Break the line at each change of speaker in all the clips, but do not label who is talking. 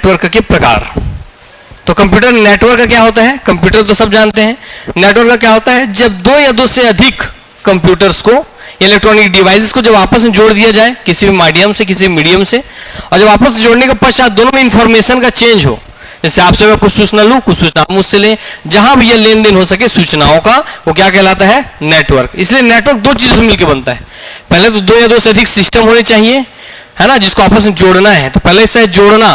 Network के प्रकार। तो कंप्यूटर नेटवर्क का क्या होता है, कंप्यूटर तो सब जानते हैं। नेटवर्क का क्या होता है, जब दो या दो से अधिक कंप्यूटर्स को, इलेक्ट्रॉनिक डिवाइसेस को जब आपस में जोड़ दिया जाए किसी भी माध्यम से, किसी मीडियम से, और जब आपस में जोड़ने के पश्चात दोनों में इंफॉर्मेशन का चेंज हो, जैसे आपसे मैं कुछ सूचना लूं, कुछ सूचना आप मुझसे लें, जहां भी ये लेन देन हो सके सूचनाओं का, वो क्या कहलाता है, नेटवर्क। इसलिए नेटवर्क दो चीजों से मिलकर बनता है। पहले तो दो या दो से अधिक सिस्टम होने चाहिए, है ना, जिसको आपस में जोड़ना है। तो पहले इससे जोड़ना,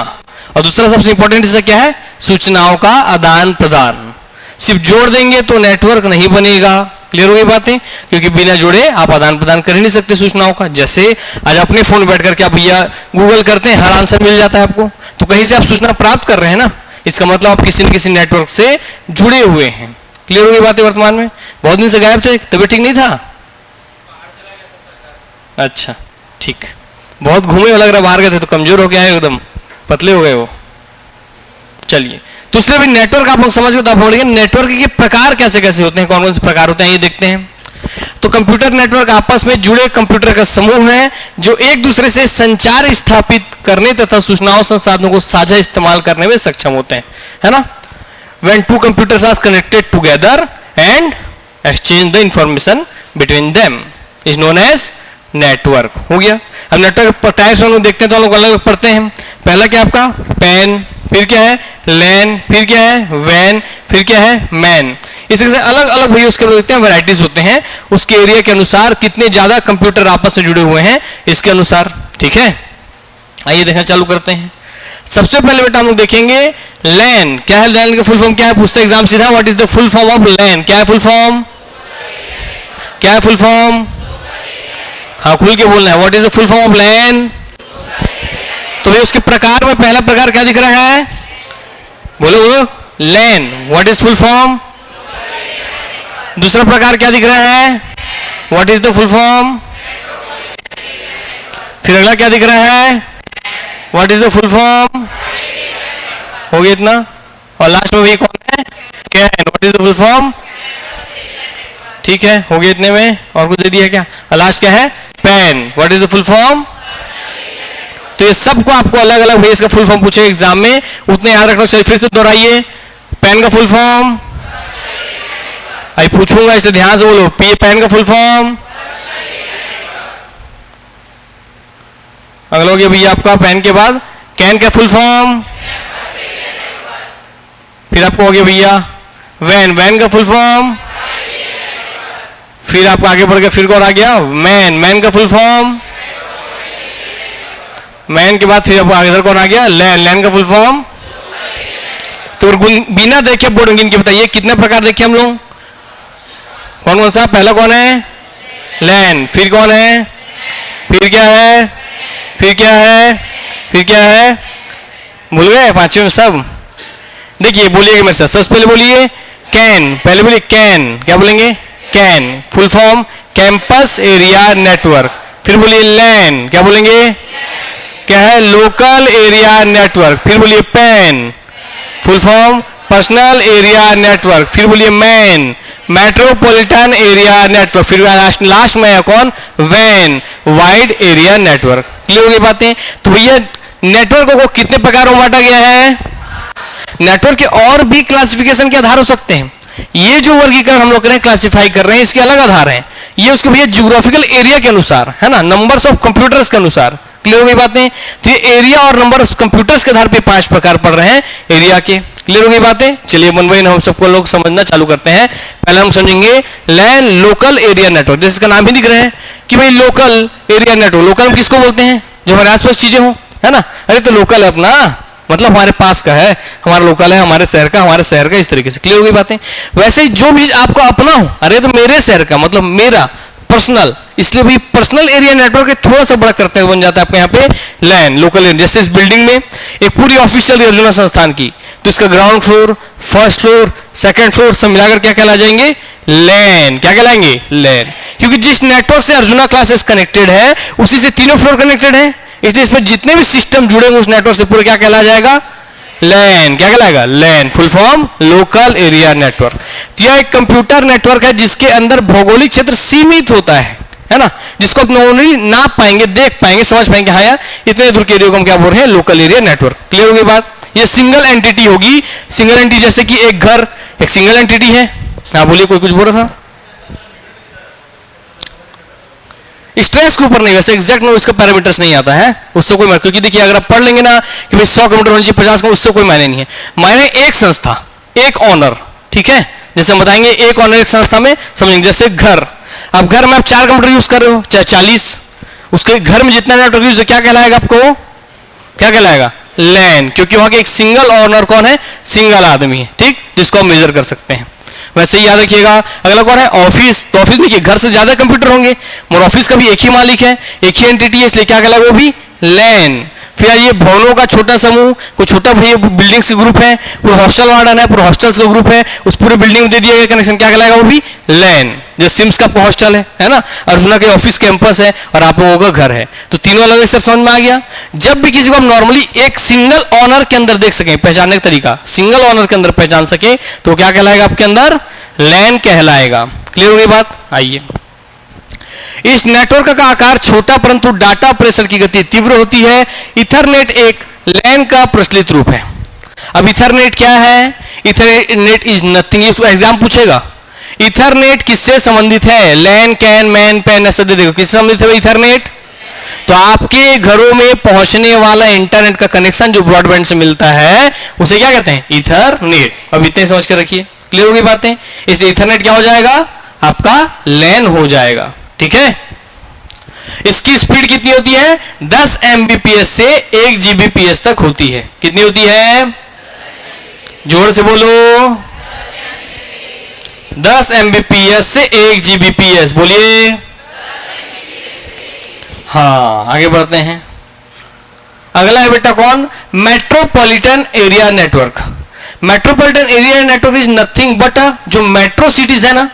और दूसरा सबसे इंपॉर्टेंट इससे क्या है, सूचनाओं का आदान प्रदान। सिर्फ जोड़ देंगे तो नेटवर्क नहीं बनेगा। क्लियर हो गई बातें, क्योंकि बिना जोड़े आप आदान प्रदान कर ही नहीं सकते सूचनाओं का। जैसे आज अपने फोन बैठ करके आप भैया गूगल करते हैं, हर आंसर मिल जाता है आपको, तो कहीं से आप सूचना प्राप्त कर रहे हैं ना, इसका मतलब आप किसी न किसी नेटवर्क से जुड़े हुए हैं। क्लियर हो गई बातें। वर्तमान में बहुत दिन से गायब थे, तबीयत ठीक नहीं था? अच्छा ठीक, बहुत घूमे लग रहा, बाहर गए थे तो कमजोर हो गया है, एकदम पतले हो गए वो। चलिए, दूसरे भी नेटवर्क आप लोग समझ गए, तो आप बोलेंगे नेटवर्क के प्रकार कैसे कैसे होते हैं, कौन कौन से प्रकार होते हैं, ये देखते हैं। तो कंप्यूटर नेटवर्क आपस में जुड़े कंप्यूटर का समूह है जो एक दूसरे से संचार स्थापित करने तथा सूचनाओं संसाधनों को साझा इस्तेमाल करने में सक्षम होते हैं, है ना। When two computers are connected together and exchange the information between them is known as network. हो गया। अब नेटवर्क टाइप्स में हम लोग देखते हैं तो हम लोग अलग अलग पढ़ते हैं। पहला क्या आपका पैन, फिर क्या है लैन, फिर क्या है वैन, फिर क्या है मैन। इस तरह से अलग अलग भाई उसके देखते हैं, वैराइटीज होते हैं उसके एरिया के अनुसार, कितने ज्यादा कंप्यूटर आपस में जुड़े हुए हैं इसके अनुसार। ठीक है, आइए देखना चालू करते हैं। सबसे पहले बेटा हम लोग देखेंगे लैन। क्या है लैन का फुल फॉर्म क्या है, पूछते एग्जाम सीधा, what is the full form of LAN. क्या है फुल फॉर्म, क्या है फुल फॉर्म, हाँ खुल के बोलना है, what is the full form of LAN. तो भाई उसके प्रकार में पहला प्रकार क्या दिख रहा है, बोलो लैन, व्हाट इज फुल फॉर्म। दूसरा प्रकार क्या दिख रहा है, what is the full form. फिर अगला क्या दिख रहा है, what is the full form. हो गया इतना, और लास्ट में वही कौन है, can, what is the full form. ठीक है, हो गया इतने में, और कुछ दे दिया क्या, लास्ट क्या है pan, what is the full form. तो ये सबको आपको अलग अलग भाई इसका फुल फॉर्म पूछे एग्जाम में, उतने याद रखना चाहिए। फिर से दोहराइए, पैन का फुल फॉर्म, आई पूछूंगा इसे ध्यान से बोलो, पैन का फुल फॉर्म। अगला हो गया भैया आपका पैन के बाद कैन का फुल फॉर्म। फिर आपको हो गया भैया वैन, वैन का फुल फॉर्म। फिर आपको आगे बढ़ गया, फिर कौन आ गया मैन, मैन का फुल फॉर्म। मैन के बाद फिर आपको आगे कौन आ गया लैन, लैन का फुल फॉर्म। तो बिना देखे बोर्ड गिन के बताइए कितने प्रकार देखे हम लोग, कौन कौन सा। पहला कौन है लैन, फिर कौन है, फिर क्या है, फिर क्या है, फिर क्या है, भूल गए पांचवें में सब। देखिए बोलिएगा मेरे साथ, सबसे पहले बोलिए कैन, पहले बोलिए कैन, क्या बोलेंगे can, full form campus area network. फिर बोलिए लैन, क्या बोलेंगे, क्या है लोकल एरिया नेटवर्क। फिर बोलिए PAN, full form personal area network. फिर बोलिए मैन, मेट्रोपॉलिटन एरिया नेटवर्क। फिर लास्ट में है कौन वैन, वाइड एरिया नेटवर्क। क्लियर हो गई बातें। तो भैया नेटवर्क को कितने प्रकारों में बांटा गया है, नेटवर्क के और भी क्लासिफिकेशन के आधार हो सकते हैं। ये जो वर्गीकरण हम लोग क्लासिफाई कर रहे हैं इसके अलग आधार हैं, ये उसके भैया ज्योग्राफिकल एरिया के अनुसार है ना, नंबर्स ऑफ कंप्यूटर्स के अनुसार। क्लियर हो गई बातें। तो ये एरिया और नंबर ऑफ कंप्यूटर्स के आधार पे 5 प्रकार पढ़ रहे हैं एरिया के। क्लियर हो गई बातें। चलिए वन बाय वन हम सबको लोग समझना चालू करते हैं। पहले हम समझेंगे लैन लोकल एरिया नेटवर्क, जैसे इसका नाम ही दिख रहे हैं कि भाई लोकल एरिया नेटवर्क। लोकल हम किसको बोलते हैं, जो हमारे आसपास चीजें हो, है ना। अरे तो लोकल है अपना, मतलब हमारे पास का है, हमारा लोकल है, हमारे शहर का, हमारे शहर का, इस तरीके से। क्लियर हो गई बातें। वैसे ही जो भी आपको अपना हो, अरे तो मेरे शहर का मतलब मेरा पर्सनल, इसलिए भी पर्सनल एरिया नेटवर्क थोड़ा सा बड़ा करते हुए बन जाता है आपके यहाँ पे लैन लोकल एरिया। जैसे इस बिल्डिंग में एक पूरी ऑफिशियल योजना संस्थान की, तो इसका ground floor, first floor, second floor सब मिलाकर क्या कहला जाएंगे लैन। क्या कहलाएंगे लैन, क्योंकि जिस नेटवर्क से अर्जुना क्लासेस कनेक्टेड है उसी से तीनों फ्लोर कनेक्टेड है, इसलिए इसमें जितने भी सिस्टम जुड़ेंगे उस नेटवर्क से पूरे क्या कहला जाएगा लैन। क्या कहलाएगा LAN, full form local area network. तो यह एक कंप्यूटर नेटवर्क है जिसके अंदर भौगोलिक क्षेत्र सीमित होता है ना, जिसको आप नॉर्मली नाप पाएंगे, देख पाएंगे, समझ पाएंगे, हाँ यार इतने दूर के एरिया को हम क्या बोल रहे हैं लोकल एरिया नेटवर्क। क्लियर हो गई बात। ये सिंगल एंटिटी होगी। सिंगल एंटिटी जैसे कि एक घर एक सिंगल एंटिटी है। हाँ बोलिए, कोई कुछ बोल रहा था? स्ट्रेस के ऊपर नहीं, वैसे एग्जैक्ट में उसका पैरामीटर्स नहीं आता है, उससे कोई क्योंकि देखिए अगर आप पढ़ लेंगे ना कि भाई 100 किलोमीटर होनी चाहिए 50 का, उससे कोई मायने नहीं है। मायने एक संस्था एक ऑनर, ठीक है, जैसे हम बताएंगे एक ऑनर एक संस्था में समझेंगे। जैसे घर, अब घर में आप 4 कंप्यूटर यूज कर रहे हो चाहे 40, उसके घर में जितना नेटवर्क यूज है क्या कहलाएगा आपको? क्या कहलाएगा? लैन, क्योंकि वहां के एक सिंगल ऑनर कौन है? सिंगल आदमी है, ठीक, जिसको आप मेजर कर सकते हैं। वैसे ही याद रखिएगा। अगला कौन है? ऑफिस। तो ऑफिस देखिए घर से ज्यादा कंप्यूटर होंगे मगर ऑफिस का भी एक ही मालिक है, एक ही एंटिटी है, इसलिए क्या कहलाएगा? वो भी लैन। फिर ये भवनों का छोटा समूह, कोई छोटा भैया बिल्डिंग्स के ग्रुप है, कोई हॉस्टल वार्डन है, पूरे हॉस्टल्स का ग्रुप है, उस पूरे बिल्डिंग में दे दिया गया कनेक्शन, क्या कहलाएगा? वो भी लैन। जैसे सिम्स का आपका हॉस्टल है ना, अर्जुना के ऑफिस कैंपस है और आप लोगों का घर है, तो तीनों अलग अलग समझ में आ गया। जब भी किसी को हम नॉर्मली एक सिंगल ऑनर के अंदर देख सकें, पहचानने का तरीका सिंगल ऑनर के अंदर पहचान सके, तो क्या कहलाएगा आपके अंदर? लैन कहलाएगा। क्लियर हो गई बात? आइए, इस नेटवर्क का आकार छोटा परंतु डाटा प्रेषण की गति तीव्र होती है। इथरनेट एक लैन का प्रचलित रूप है। अब इथरनेट क्या है? इथरनेट इज नथिंग, इसको एग्जाम पूछेगा। इथरनेट किससे संबंधित है? लैन, कैन, मैन, पैन, ऐसे दे देखो किससे संबंधित है इथरनेट? तो आपके घरों में पहुंचने वाला इंटरनेट का कनेक्शन जो ब्रॉडबैंड से मिलता है उसे क्या कहते हैं? इथरनेट। अब इतने समझ के रखिए, क्लियर होगी बातें। इसलिए इथरनेट क्या हो जाएगा? आपका लैन हो जाएगा, ठीक है। इसकी स्पीड कितनी होती है? 10 Mbps से 1 Gbps तक होती है। कितनी होती है? जोर से बोलो। 10 Mbps से 1 Gbps, बोलिए। हाँ, आगे बढ़ते हैं। अगला है बेटा कौन? Metropolitan area network. Metropolitan area network is nothing but जो मेट्रो सिटीज है ना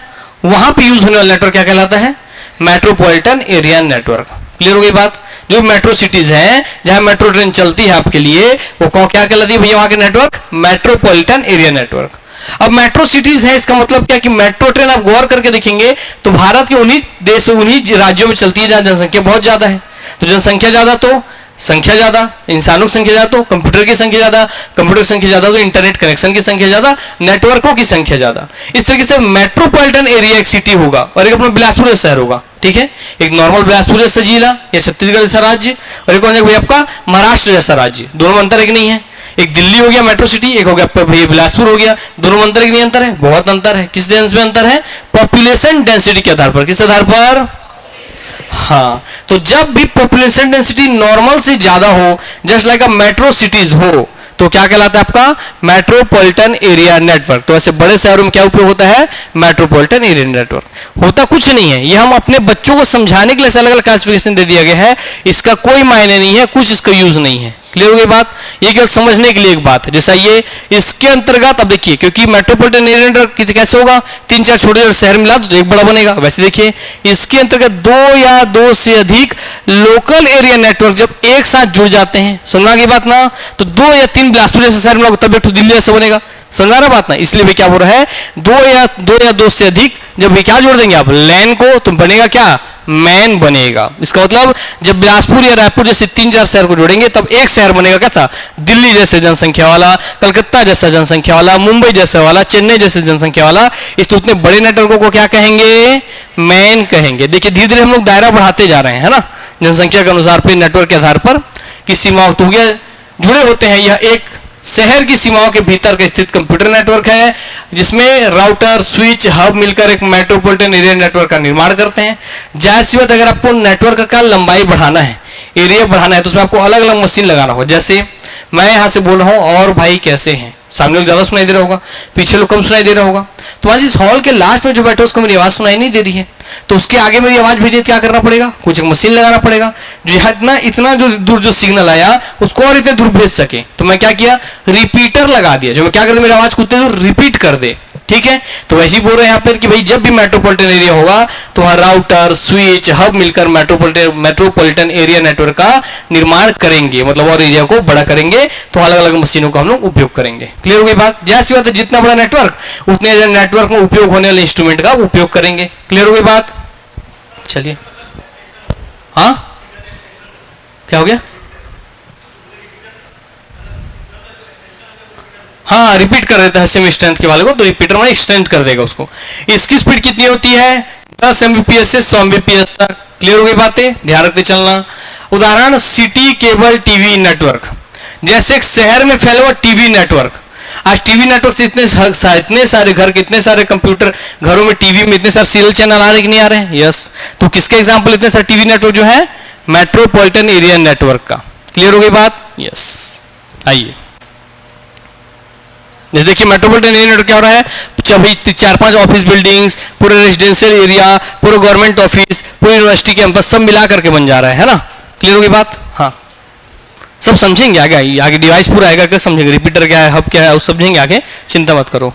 वहां पे यूज होने वाला नेटवर्क क्या कहलाता है? Metropolitan area network. क्लियर हो गई बात? जो मेट्रो सिटीज हैं जहां मेट्रो ट्रेन चलती है आपके लिए, वो क्या कहलाती है भैया वहां के नेटवर्क? Metropolitan area network. अब मेट्रो सिटीज है, इसका मतलब क्या कि मेट्रो ट्रेन आप गौर करके देखेंगे तो भारत के उन्हीं देशों उन्हीं राज्यों में चलती है जहां जनसंख्या बहुत ज्यादा है। तो जनसंख्या ज्यादा तो संख्या ज्यादा, इंसानों की संख्या ज्यादा तो कंप्यूटर की संख्या ज्यादा, कंप्यूटर की संख्या ज्यादा तो इंटरनेट कनेक्शन की संख्या ज्यादा, नेटवर्कों की संख्या ज्यादा। इस तरीके से मेट्रोपॉलिटन एरिया एक सिटी होगा और एक अपना बिलासपुर जैसा शहर होगा, ठीक है। एक नॉर्मल बिलासपुर जैसा जिला या छत्तीसगढ़ जैसा राज्य और एक भाई आपका महाराष्ट्र जैसा राज्य। दोनों में अंतर एक नहीं है। एक दिल्ली हो गया मेट्रो सिटी, एक हो गया भैया बिलासपुर हो गया। दोनों में अंतर एक नहीं अंतर है, बहुत अंतर है। किस सेंस में अंतर है? पॉपुलेशन डेंसिटी के आधार पर। किस आधार पर? हाँ, तो जब भी पॉपुलेशन डेंसिटी नॉर्मल से ज्यादा हो, जस्ट लाइक अ मेट्रो सिटीज हो, तो क्या कहलाता है आपका? Metropolitan area network. तो ऐसे बड़े शहरों में क्या उपयोग होता है? Metropolitan area network. होता कुछ नहीं है, ये हम अपने बच्चों को समझाने के लिए अलग अलग क्लासिफिकेशन दे दिया गया है, इसका कोई मायने नहीं है, कुछ इसका यूज नहीं है। क्लियर हो गई बात? ये केवल समझने के लिए एक बात है। जैसा ये इसके अंतर्गत अब देखिए, क्योंकि मेट्रोपॉलिटन एरिया नेटवर्क कैसे होगा? 3-4 छोटे शहर मिला तो एक बड़ा बनेगा। वैसे देखिए इसके अंतर्गत 2 या 2 से अधिक लोकल एरिया नेटवर्क जब एक साथ जुड़ जाते हैं, समझा की बात ना, तो 2 या 3 बिलासपुर जैसे शहर मिला तब एक तो दिल्ली जैसा बनेगा। समझा रहा बात ना? इसलिए भी क्या बोल रहा है? 2 या 2 से अधिक जब भी क्या जोड़ देंगे आप? लैन को, तो बनेगा क्या? मैन बनेगा। इसका मतलब जब बिलासपुर या रायपुर जैसे 3-4 शहर को जोड़ेंगे तब एक शहर बनेगा कैसा? दिल्ली जैसे जनसंख्या वाला, कलकत्ता जैसा जनसंख्या वाला, मुंबई जैसा वाला, चेन्नई जैसे जनसंख्या वाला। इस तो उतने बड़े नेटवर्कों को क्या कहेंगे? मैन कहेंगे। देखिए धीरे धीरे हम लोग दायरा बढ़ाते जा रहे हैं, है ना, जनसंख्या के अनुसार फिर नेटवर्क के आधार पर की सीमा तो हो गया जुड़े होते हैं। यह एक शहर की सीमाओं के भीतर का स्थित कंप्यूटर नेटवर्क है जिसमें राउटर, स्विच, हब मिलकर एक मेट्रोपॉलिटन एरिया नेटवर्क का निर्माण करते हैं। जाहिर सी बात, अगर आपको नेटवर्क का लंबाई बढ़ाना है, एरिया बढ़ाना है, तो उसमें आपको अलग अलग मशीन लगाना होगा। जैसे मैं यहां से बोल रहा हूं और भाई कैसे हैं, सामने लोग ज्यादा सुनाई दे रहा होगा, पीछे लोग कम सुनाई दे रहा होगा। तो आज इस हॉल के लास्ट में जो बैठे उसको मेरी आवाज सुनाई नहीं दे रही है, तो उसके आगे मेरी आवाज भेजी क्या करना पड़ेगा? कुछ एक मशीन लगाना पड़ेगा जो इतना जो दूर जो सिग्नल आया उसको और इतने दूर भेज सके। तो मैं क्या किया? रिपीटर लगा दिया, जो मैं क्या करता मेरी आवाज को उतने दूर रिपीट कर दे, ठीक है। तो वैसे ही बोल रहे हैं यहाँ पर कि भाई जब भी मेट्रोपॉलिटन एरिया होगा तो वहां राउटर, स्विच, हब मिलकर मेट्रोपॉलिटन एरिया नेटवर्क का निर्माण करेंगे, मतलब और एरिया को बड़ा करेंगे, तो अलग अलग मशीनों का हम लोग उपयोग करेंगे। क्लियर हो गई बात? जैसी बात है, जितना बड़ा नेटवर्क उतने नेटवर्क में उपयोग होने वाले इंस्ट्रूमेंट का उपयोग करेंगे। क्लियर हो गई बात? चलिए, हाँ क्या हो गया? हाँ रिपीट कर देता है सेम स्ट्रेंथ के वाले को, तो रिपीटर में एक्सटेंड कर देगा उसको। इसकी स्पीड कितनी होती है? 10 Mbps से 100 Mbps तक। क्लियर हो गई बातें? ध्यान रखते चलना। उदाहरण सिटी केबल टीवी नेटवर्क, जैसे एक शहर में फैला हुआ टीवी नेटवर्क। आज टीवी नेटवर्क से इतने सारे घर के, इतने सारे कंप्यूटर, घरों में टीवी में इतने सारे सीरियल चैनल आ रहे कि नहीं आ रहे हैं? यस। तो किसका एग्जांपल इतने सारे टीवी नेटवर्क जो है? मेट्रोपॉलिटन एरिया नेटवर्क का। क्लियर हो गई बात? यस। आइए देखिए मेट्रोपॉलिटन एरिया नेटवर्क क्या हो रहा है? 4-5 ऑफिस बिल्डिंग्स, पूरे रेजिडेंशियल एरिया, पूरे गवर्नमेंट ऑफिस, पूरे यूनिवर्सिटी कैंपस सब मिला करके बन जा रहा है ना? क्लियर हो गई बात? हाँ सब समझेंगे आगे, आगे डिवाइस पूरा आएगा क्या समझेंगे, रिपीटर क्या है, हब क्या है, उस समझेंगे आगे, चिंता मत करो,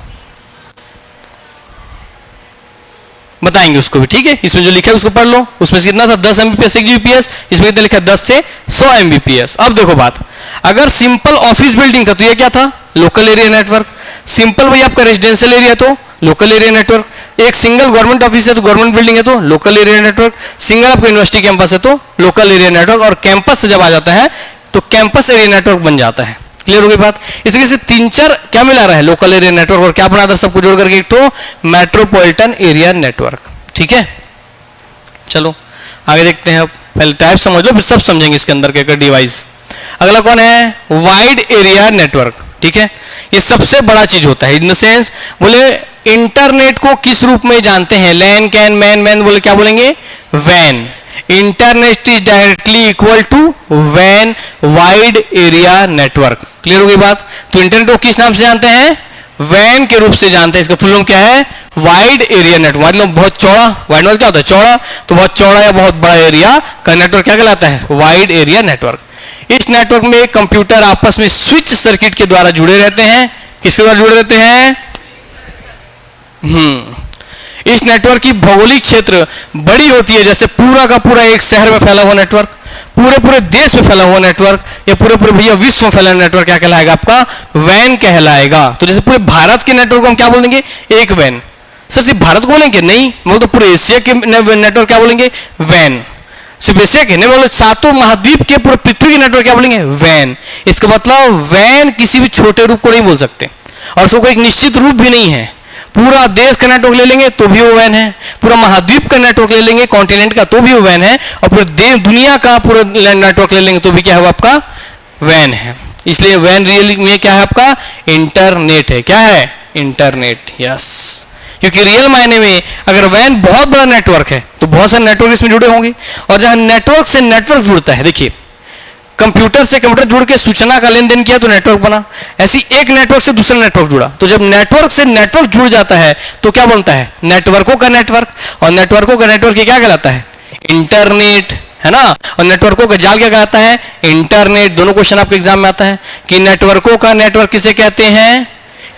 बताएंगे उसको भी। ठीक है, इसमें जो लिखा है उसको पढ़ लो। उसमें से कितना था? 10 Mbps 6 Gbps। इसमें कितना लिखा है? 10 से 100 Mbps। अब देखो बात, अगर सिंपल ऑफिस बिल्डिंग था तो ये क्या था? Local area network. सिंपल भाई आपका रेजिडेंशियल एरिया तो लोकल एरिया नेटवर्क। एक सिंगल गवर्नमेंट ऑफिस है तो गवर्नमेंट बिल्डिंग है तो लोकल एरिया नेटवर्क। सिंगल आपका यूनिवर्सिटी कैंपस है तो लोकल एरिया नेटवर्क। और कैंपस से जब आ जाता है तो कैंपस एरिया नेटवर्क बन जाता है। क्लियर हो गई बात? इस तरीके से 3-4 क्या मिला रहा है? Local area network. और क्या बना था सबको जोड़ करके? एक तो मेट्रोपॉलिटन एरिया नेटवर्क। ठीक है, चलो आगे देखते हैं। पहले टाइप समझ लो फिर सब समझेंगे इसके अंदर के डिवाइस। अगला कौन है? Wide area network. ठीक है, ये सबसे बड़ा चीज होता है। इन द सेंस बोले इंटरनेट को किस रूप में जानते हैं? लैन, कैन, मैन, मैन बोले क्या बोलेंगे? वैन। Internet is directly equal to वैन, वाइड एरिया नेटवर्क। क्लियर हो गई बात? तो इंटरनेट को किस नाम से जानते हैं? वैन के रूप से जानते हैं। इसका फुल फॉर्म क्या है? Wide area network. मतलब बहुत चौड़ा। वाइड मतलब क्या होता है? चौड़ा। तो बहुत चौड़ा या बहुत बड़ा एरिया का नेटवर्क क्या कहलाता है? Wide area network. इस नेटवर्क में कंप्यूटर आपस में स्विच सर्किट के द्वारा जुड़े रहते हैं। किसके द्वारा जुड़े रहते हैं? इस नेटवर्क की भौगोलिक क्षेत्र बड़ी होती है, जैसे पूरा का पूरा एक शहर में फैला हुआ नेटवर्क, पूरे पूरे देश में फैला हुआ नेटवर्क, या पूरे पूरे भैया विश्व में फैला नेटवर्क क्या कहलाएगा? आपका वैन कहलाएगा। तो जैसे पूरे भारत के नेटवर्क को हम क्या बोलेंगे? एक वैन। सर सिर्फ भारत को बोलेंगे? नहीं, मतलब तो पूरे एशिया के नेटवर्क क्या बोलेंगे? वैन। सिर्फ एशिया के नहीं, बोले 7 महाद्वीप के पूरे पृथ्वी के नेटवर्क क्या बोलेंगे? वैन। इसका मतलब वैन किसी भी छोटे रूप को नहीं बोल सकते, और उसको एक निश्चित रूप भी नहीं है। पूरा देश का नेटवर्क ले लेंगे तो भी वो वैन है, पूरा महाद्वीप का नेटवर्क ले लेंगे कॉन्टिनेंट का तो भी वो वैन है, और पूरे देश दुनिया का पूरा नेटवर्क ले लेंगे तो भी क्या है? आपका वैन है। इसलिए वैन रियली में क्या है? आपका इंटरनेट है। क्या है? इंटरनेट। यस, क्योंकि रियल मायने में अगर वैन बहुत बड़ा नेटवर्क है तो बहुत सारे नेटवर्क इसमें जुड़े होंगे, और जहां नेटवर्क से नेटवर्क जुड़ता है, देखिए कंप्यूटर से कंप्यूटर जुड़ के सूचना का लेन देन किया तो नेटवर्क बना। ऐसी एक नेटवर्क से दूसरा नेटवर्क जुड़ा, तो जब नेटवर्क से नेटवर्क जुड़ जाता है तो क्या बनता है? नेटवर्कों का नेटवर्क। और नेटवर्कों का नेटवर्क क्या कहलाता है? इंटरनेट, है ना? और नेटवर्कों का जाल क्या कहलाता है? इंटरनेट। दोनों क्वेश्चन आपके एग्जाम में आता है कि नेटवर्कों का नेटवर्क किसे कहते हैं?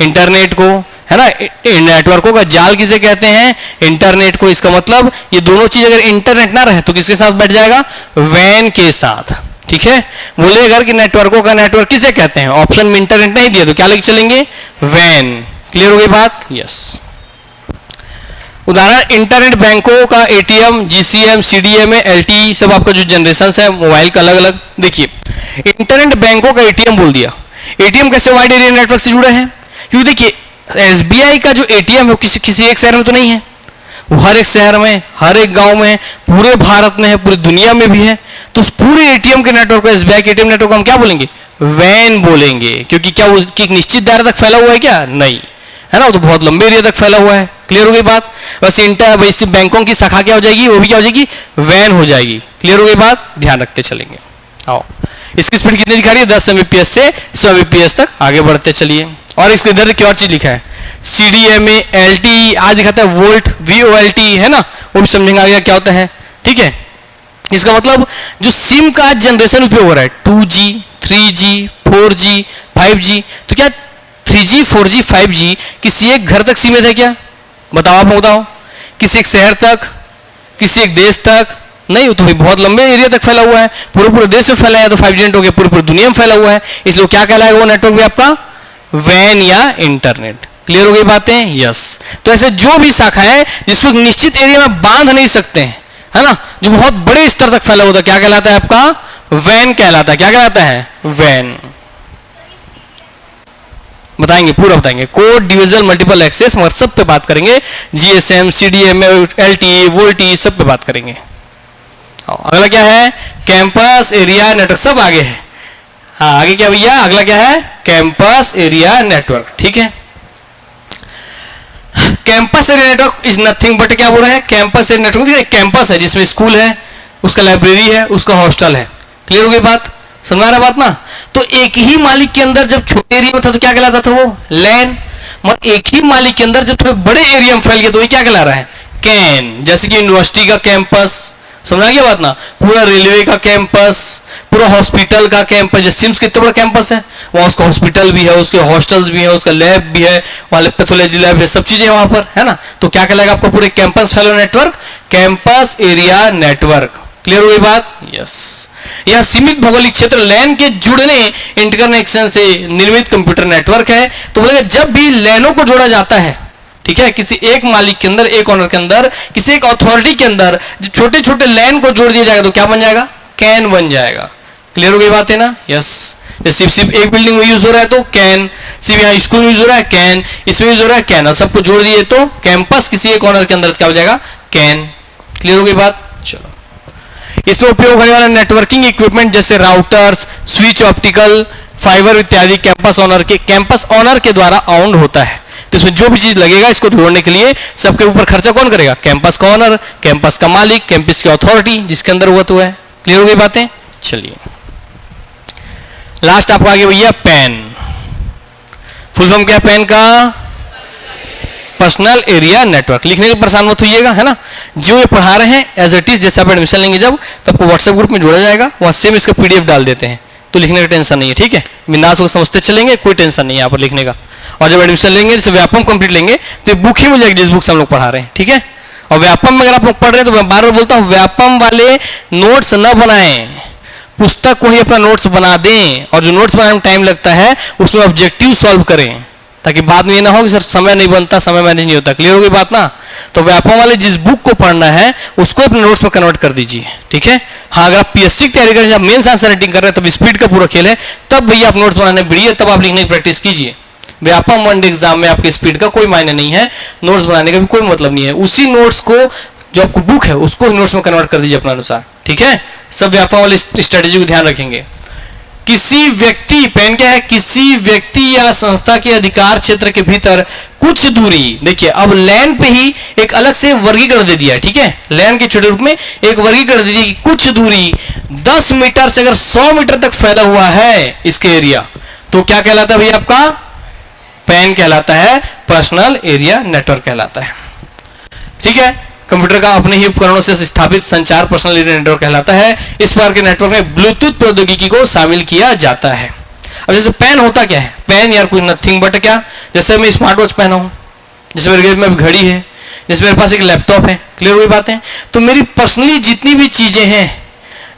इंटरनेट को, है ना? नेटवर्कों का जाल किसे कहते हैं? इंटरनेट को। इसका मतलब ये दोनों चीज अगर इंटरनेट ना रहे तो किसके साथ बैठ जाएगा? वैन के साथ। ठीक है, बोले अगर कि नेटवर्कों का नेटवर्क किसे कहते हैं? ऑप्शन में इंटरनेट नहीं दिया तो क्या लेके चलेंगे? वैन। क्लियर हो गई बात? यस। उदाहरण इंटरनेट बैंकों का एटीएम, जीसीएम, सीडीएम, एलटीई, सब आपका जो जनरेशन है मोबाइल का अलग अलग। देखिए इंटरनेट बैंकों का एटीएम बोल दिया। एटीएम कैसे वाइड एरिया नेटवर्क से जुड़े हैं? क्योंकि देखिए एसबीआई का जो एटीएम है किसी एक शहर में तो नहीं है, वो हर एक शहर में, हर एक गांव में, पूरे भारत में है, पूरी दुनिया में भी है। तो उस पूरे एटीएम के नेटवर्क को, एसबीआई के एटीएम नेटवर्क को हम क्या बोलेंगे? वैन बोलेंगे। क्योंकि क्या उसकी एक निश्चित दायरे तक फैला हुआ है? क्या नहीं, है ना? वो तो बहुत लंबे एरिया तक फैला हुआ है। क्लियर हो गई बात? वैसे बैंकों की शाखा क्या हो जाएगी? वो भी क्या हो जाएगी? वैन हो जाएगी। क्लियर हो गई बात? ध्यान रखते चलेंगे। आओ, इसकी स्पीड कितनी दिखा रही है? 10 Mbps से 100 Mbps तक आगे बढ़ते चलिए। और इसके इधर क्या और चीज लिखा है? CDMA, LTE, आज दिखाता है वोल्ट, VOLT, है ना? वो भी समझेंगे आगे क्या होता है। ठीक है, इसका मतलब जो सिम का आज जनरेशन उपयोग हो रहा है 2G, 3G, 4G, 5G, तो क्या 3G, 4G, 5G किसी एक घर तक सीमित है क्या? बताओ, आप बताओ। किसी एक शहर तक, किसी एक देश तक नहीं, वो तो भाई बहुत लंबे एरिया तक फैला हुआ है, पूरे पूरे देश में फैला है। तो 5G नेटवर्क पूरी पूरी दुनिया में फैला हुआ है, इसलिए क्या कहलाएगा वो नेटवर्क भी? आपका वैन या इंटरनेट। क्लियर हो गई बातें? यस। तो ऐसे जो भी शाखा है जिसको निश्चित एरिया में बांध नहीं सकते हैं, है ना, जो बहुत बड़े स्तर तक फैला होता है, क्या कहलाता है? आपका वैन कहलाता है। क्या कहलाता है? वैन। बताएंगे, पूरा बताएंगे। कोड डिविजन मल्टीपल एक्सेस, मगर सब पे बात करेंगे। जीएसएम, सीडीएम, एलटीई, वोल्टी, सब पे बात करेंगे। अगला क्या है? कैंपस एरिया नेटवर्क, सब आगे है। हाँ आगे क्या भैया? अगला क्या है? Campus area network. ठीक है, campus area network is nothing but, क्या बोल रहे हैं? कैंपस एरिया नेटवर्क एक कैंपस है जिसमें स्कूल है, उसका लाइब्रेरी है, उसका हॉस्टल है। क्लियर हो गई बात? समझ रहा बात ना? तो एक ही मालिक के अंदर जब छोटे एरिया में था तो क्या कहलाता था वो? लैन। मगर एक ही मालिक के अंदर जब थोड़े बड़े एरिया में फैल गया तो ये क्या कहला रहा है? कैन। जैसे कि यूनिवर्सिटी का कैंपस, समझा गया बात ना? पूरा रेलवे का कैंपस, पूरा हॉस्पिटल का कैंपस। जैसे सिम्स कितना बड़ा कैंपस है, वहां उसका हॉस्पिटल भी है, उसके हॉस्टल्स भी है, उसका लैब भी है, वहां पैथोलॉजी लैब है, सब चीजें वहां पर है ना। तो क्या कहलाएगा आपका पूरे कैंपस फैलो network? Campus area network. Clear हुई बात? यस। यह सीमित भौगोलिक क्षेत्र लैन के जुड़ने इंटरकनेक्शन से निर्मित कंप्यूटर नेटवर्क है। तो बोलेगा जब भी लैनों को जोड़ा जाता है, ठीक है, किसी एक मालिक के अंदर, एक ऑनर के अंदर, किसी एक अथॉरिटी के अंदर जो छोटे छोटे लैन को जोड़ दिया जाएगा तो क्या बन जाएगा? कैन बन जाएगा। क्लियर हो गई बात है ना? यस। जैसे सिर्फ एक बिल्डिंग में यूज हो रहा है तो कैन, सिर्फ यहाँ स्कूल में यूज हो रहा है कैन, इसमें यूज हो रहा है कैन, और सबको जोड़ दिए तो कैंपस किसी एक ऑनर के अंदर क्या हो जाएगा? कैन। क्लियर हो गई बात? चलो, इसमें उपयोग होने वाला नेटवर्किंग इक्विपमेंट जैसे राउटर्स, स्विच, ऑप्टिकल फाइबर इत्यादि कैंपस ऑनर के द्वारा ऑन्ड होता है। तो इसमें जो भी चीज लगेगा इसको जोड़ने के लिए सबके ऊपर खर्चा कौन करेगा? कैंपस का ऑनर, कैंपस का मालिक, कैंपस की अथॉरिटी जिसके अंदर हुआ तो है। क्लियर हो गई बातें? चलिए लास्ट आपको आगे भैया पैन। फुल फॉर्म क्या है पैन का? Personal area network. लिखने के परेशान मत होइएगा, है ना। जो ये पढ़ा रहे हैं एज इट इज, जैसे आप एडमिशन लेंगे जब, तो आपको व्हाट्सएप ग्रुप में जोड़ा जाएगा, वहां सेम इसका पीडीएफ डाल देते हैं, तो लिखने का टेंशन नहीं है। ठीक है, बिंदास को समझते चलेंगे, कोई टेंशन नहीं है यहाँ पर लिखने का। और जब एडमिशन लेंगे, जैसे व्यापम कंप्लीट लेंगे तो ये बुक ही मिल जाएगी जिस बुक से हम लोग पढ़ा रहे हैं। ठीक है, और व्यापम में अगर आप लोग पढ़ रहे हैं तो मैं बार बार बोलता हूँ, व्यापम वाले नोट्स न बनाएं, पुस्तक को ही अपना नोट्स बना दें, और जो नोट्स बनाने में टाइम लगता है उसमें ऑब्जेक्टिव सॉल्व करें, ताकि बाद में ये ना हो कि सर समय नहीं बनता, समय मैनेज नहीं होता। क्लियर हो गई बात ना? तो व्यापम वाले जिस बुक को पढ़ना है उसको अपने नोट्स में कन्वर्ट कर दीजिए। ठीक है, हाँ अगर आप पीएससी की तैयारी कर रहे हैं, मेंस आंसर राइटिंग कर रहे हैं, तब स्पीड का पूरा खेल है, तब भैया आप नोट्स बनाने बढ़िए, तब आप लिखने की प्रैक्टिस कीजिए। व्यापम वन एग्जाम में आपके स्पीड का कोई मायने नहीं है, नोट्स बनाने का भी कोई मतलब नहीं है। उसी नोट्स को जो आपको बुक है उसको नोट्स में कन्वर्ट कर दीजिए अपना अनुसार। ठीक है, सब व्यापम वाली स्ट्रेटेजी को ध्यान रखेंगे। किसी व्यक्ति, पेन क्या है? किसी व्यक्ति या संस्था के अधिकार क्षेत्र के भीतर कुछ दूरी, देखिए अब लैन पे ही एक अलग से वर्गीकरण दे दिया है। ठीक है, लैन के छोटे रूप में एक वर्गीकरण दे दिया कि कुछ दूरी 10 मीटर से अगर 100 मीटर तक फैला हुआ है इसके एरिया, तो क्या कहलाता है भैया? आपका पैन कहलाता है, पर्सनल एरिया नेटवर्क कहलाता है। ठीक है, कंप्यूटर का अपने ही उपकरणों से स्थापित संचार पर्सनल एरिया नेटवर्क कहलाता है। इस प्रकार के नेटवर्क में ब्लूटूथ प्रौद्योगिकी को शामिल किया जाता है। अब जैसे पेन होता क्या है? पेन यार कुछ नथिंग बट क्या, जैसे मैं स्मार्ट वॉच पहना हूं, जैसे मेरे जेब में घड़ी है, जैसे मेरे पास एक लैपटॉप है। क्लियर हुई बातें? तो मेरी पर्सनली जितनी भी चीजें हैं,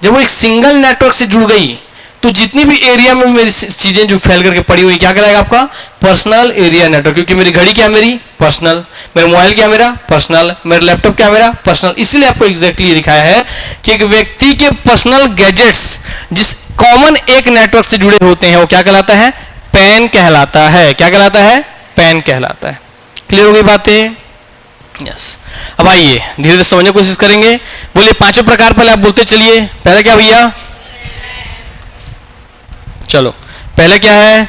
जब वो एक सिंगल नेटवर्क से जुड़ गई तो जितनी भी एरिया में मेरी चीजें जो फैल करके पड़ी हुई, क्या कहलाएगा आपका? Personal area network. क्योंकि मेरी घड़ी क्या मेरी? पर्सनल। मेरा मोबाइल क्या मेरा? पर्सनल। मेरा लैपटॉप क्या मेरा? पर्सनल। इसलिए आपको एग्जैक्टली दिखाया है कि एक व्यक्ति के पर्सनल गैजेट्स जिस कॉमन एक नेटवर्क से जुड़े होते हैं वो क्या कहलाता है? पैन कहलाता है। क्या कहलाता है? पैन कहलाता है। क्लियर हो गई बातें? यस। अब आइए धीरे धीरे समझने की कोशिश करेंगे। बोलिए पांचों प्रकार पहले आप बोलते चलिए। पहले क्या भैया? चलो पहले क्या है?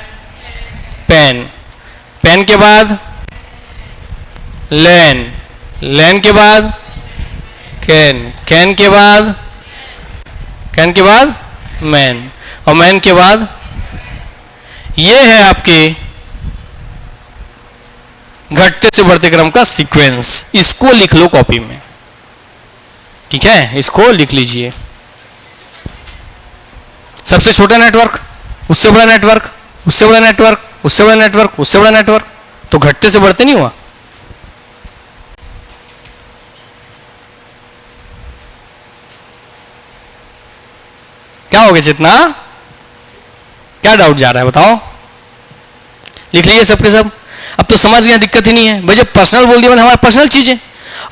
पेन। पेन के बाद लैन। लैन के बाद कैन। कैन के बाद मैन। और मैन के बाद ये है आपके घटते से बढ़ते क्रम का सीक्वेंस। इसको लिख लो कॉपी में। ठीक है, इसको लिख लीजिए। सबसे छोटा नेटवर्क, उससे बड़ा नेटवर्क, उससे बड़ा नेटवर्क, उससे बड़ा नेटवर्क, उससे बड़ा नेटवर्क, तो घटते से बढ़ते नहीं हुआ। क्या हो गया चेतना? क्या डाउट जा रहा है बताओ? लिख लीजिए सबके सब। अब तो समझ गया, दिक्कत ही नहीं है भाई। जब पर्सनल बोल दिया मतलब हमारा पर्सनल चीज है,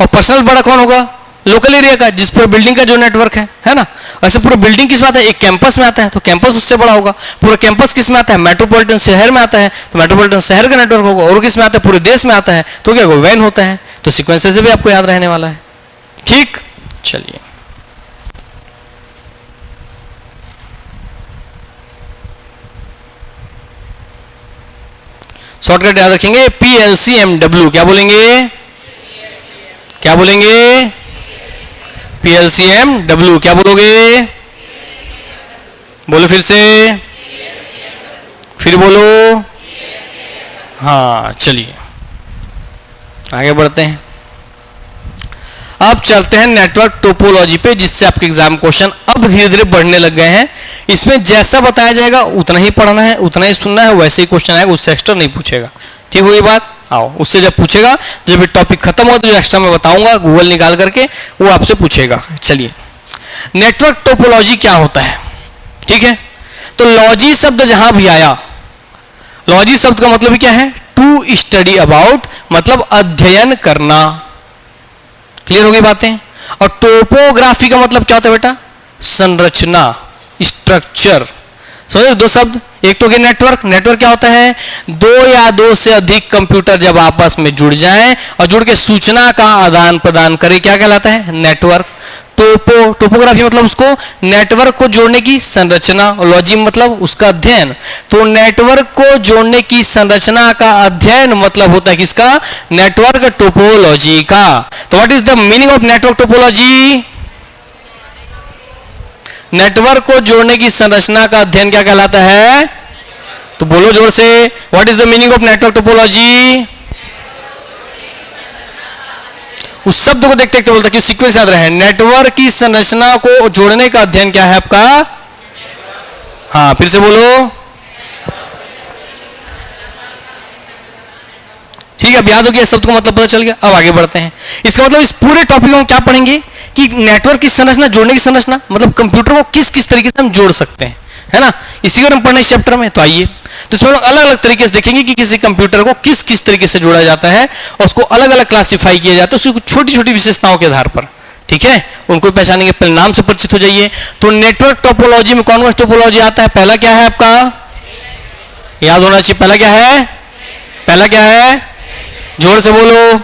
और पर्सनल बड़ा कौन होगा? लोकल एरिया का, जिस पर बिल्डिंग का जो नेटवर्क है ना। ऐसे पूरा बिल्डिंग किस में आता है, एक कैंपस में आता है, तो कैंपस उससे बड़ा होगा। पूरा कैंपस किस में आता है, मेट्रोपॉलिटन शहर में आता है, तो मेट्रोपॉलिटन शहर का नेटवर्क होगा। और किस में आता है, पूरे देश में आता है, तो क्या होगा, वैन होता है। तो सीक्वेंस से भी आपको याद रहने वाला है। ठीक, चलिए शॉर्टकट याद रखेंगे, PLCMW। क्या बोलेंगे, क्या बोलेंगे, PLCMW। क्या बोलोगे, बोलो फिर से, फिर बोलो। हाँ चलिए आगे बढ़ते हैं। अब चलते हैं नेटवर्क टोपोलॉजी पे, जिससे आपके एग्जाम क्वेश्चन अब धीरे धीरे बढ़ने लग गए हैं। इसमें जैसा बताया जाएगा उतना ही पढ़ना है, उतना ही सुनना है, वैसे ही क्वेश्चन आएगा, उससे एक्स्ट्रा नहीं पूछेगा। ठीक हुई बात। आओ उससे जब पूछेगा, जब ये टॉपिक खत्म हो तो जो एक्स्ट्रा मैं बताऊंगा गूगल निकाल करके वो आपसे पूछेगा। चलिए नेटवर्क टोपोलॉजी क्या होता है, ठीक है। तो लॉजी शब्द जहां भी आया, लॉजी शब्द का मतलब क्या है, टू स्टडी अबाउट, मतलब अध्ययन करना। क्लियर हो गई बातें। और टोपोग्राफी का मतलब क्या होता है बेटा, संरचना, स्ट्रक्चर। समझो दो शब्द, एक तो नेटवर्क। नेटवर्क क्या होता है, दो या दो से अधिक कंप्यूटर जब आपस में जुड़ जाएं और जुड़ के सूचना का आदान प्रदान करें, क्या कहलाता है, नेटवर्क। टोपोग्राफी मतलब उसको नेटवर्क को जोड़ने की संरचना, और लॉजी मतलब उसका अध्ययन। तो नेटवर्क को जोड़ने की संरचना का अध्ययन मतलब होता है किसका, नेटवर्क टोपोलॉजी का। तो what is the meaning of network topology, network को जोड़ने की संरचना का अध्ययन क्या कहलाता है, तो बोलो जोर से, what is the meaning of network topology. उस शब्द को देखते देखते बोलता कि सीक्वेंस याद रहे, नेटवर्क की संरचना को जोड़ने का अध्ययन क्या है आपका, हाँ फिर से बोलो। ठीक है, अब याद हो गया शब्द को मतलब पता चल गया। अब आगे बढ़ते हैं। इसका मतलब इस पूरे टॉपिक में हम क्या पढ़ेंगे कि नेटवर्क की संरचना, जोड़ने की संरचना मतलब कंप्यूटर को किस किस तरीके से हम जोड़ सकते हैं, है ना। इसी को हम पढ़ने इस चैप्टर में। तो आइए, तो इसमें हम अलग अलग तरीके से देखेंगे कि किसी कंप्यूटर को किस किस तरीके से जोड़ा जाता है और उसको अलग अलग क्लासिफाई किया जाता है, उसकी कुछ छोटी छोटी विशेषताओं के आधार पर। ठीक है, उनको पहचानेंगे। पहले नाम से परिचित हो जाइए। तो नेटवर्क टोपोलॉजी में कौन कौन टोपोलॉजी आता है, पहला क्या है आपका, याद होना चाहिए, पहला क्या है, पहला क्या है, जोर से बोलो,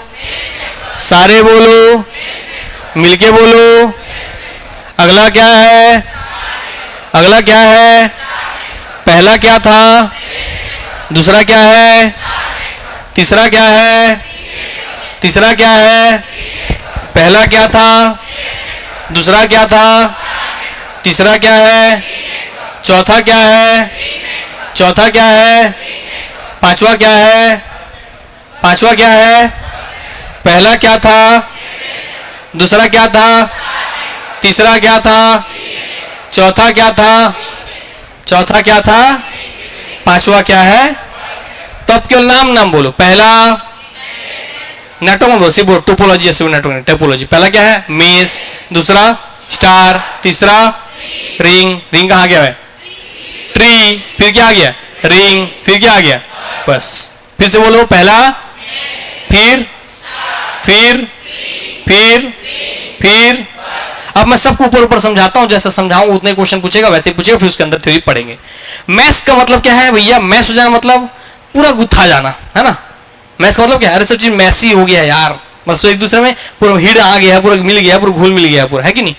सारे बोलो, मिलके बोलो। अगला क्या है, अगला क्या है, पहला क्या था, दूसरा क्या है, तीसरा क्या है, तीसरा क्या है, पहला क्या था, दूसरा क्या था, तीसरा क्या है, चौथा क्या है, चौथा क्या है, पांचवा क्या है, पांचवा क्या है, पहला क्या था, दूसरा क्या था, तीसरा क्या था, चौथा क्या था, चौथा क्या था, पांचवा क्या है। तो अब केवल नाम नाम बोलो। पहला नेटवर्क बोलो, सिर्फ टोपोलॉजी ऐसे नेटवर्क टोपोलॉजी। पहला क्या है, मेस, दूसरा स्टार, तीसरा रिंग, रिंग कहाँ गया है, ट्री, फिर क्या आ गया, रिंग, फिर क्या आ गया, बस। फिर से बोलो, पहला, फिर फिर फिर फिर। अब मैं सबको ऊपर ऊपर समझाता हूं, जैसा समझाऊं उतने क्वेश्चन पूछेगा, वैसे ही पूछेगा, फिर उसके अंदर थ्योरी पढ़ेंगे। मैथ्स का मतलब क्या है भैया, मैथ्स हो जाना मतलब पूरा गुत्था जाना, है ना। मैथ्स का मतलब क्या है, अरे सब चीज मैसी हो गया यार, बस एक दूसरे में पूरा हिड आ गया, पूरा मिल गया, पूरा घुल मिल गया, पूरा है कि नहीं,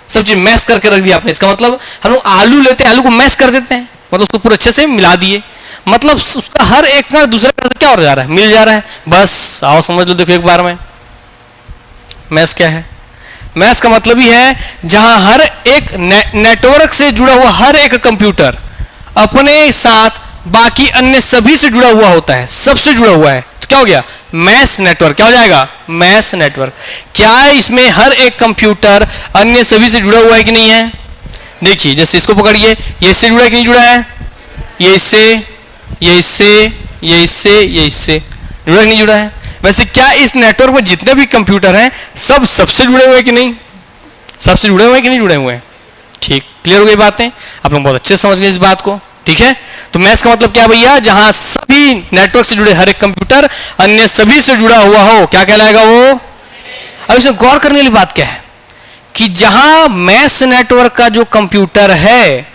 सब चीज मैश करके रख दिया आपने। इसका मतलब हम लोग आलू लेते हैं, आलू को मैश कर देते हैं, मतलब उसको पूरा अच्छे से मिला दिए, मतलब उसका हर एक का दूसरे का क्या हो जा रहा है, मिल जा रहा है, बस। आओ समझ लो, देखो एक बार में मैश क्या है। मैश का मतलब ही है जहां हर एक नेटवर्क से जुड़ा हुआ हर एक कंप्यूटर अपने साथ बाकी अन्य सभी से जुड़ा हुआ होता है, सबसे जुड़ा हुआ है, तो क्या हो गया, मैश नेटवर्क। क्या हो जाएगा, मैश नेटवर्क। क्या इसमें हर एक कंप्यूटर अन्य सभी से जुड़ा हुआ है कि नहीं है। देखिए जैसे इसको पकड़िए, ये इससे जुड़ा है कि नहीं जुड़ा है, ये इससे, ये इससे, ये इससे, ये इससे जुड़ा कि नहीं जुड़ा है। वैसे क्या इस नेटवर्क में जितने भी कंप्यूटर हैं सब सबसे जुड़े हुए हैं कि नहीं, सबसे जुड़े हुए हैं कि नहीं जुड़े हुए हैं। ठीक, क्लियर हो गई बातें, आप लोग बहुत अच्छे से समझ गए इस बात को। ठीक है, तो मैश का मतलब क्या भैया, जहां सभी नेटवर्क से जुड़े हर एक कंप्यूटर अन्य सभी से जुड़ा हुआ हो, क्या कहलाएगा वो। अब इसमें गौर करने वाली बात क्या है, कि जहां मैश नेटवर्क का जो कंप्यूटर है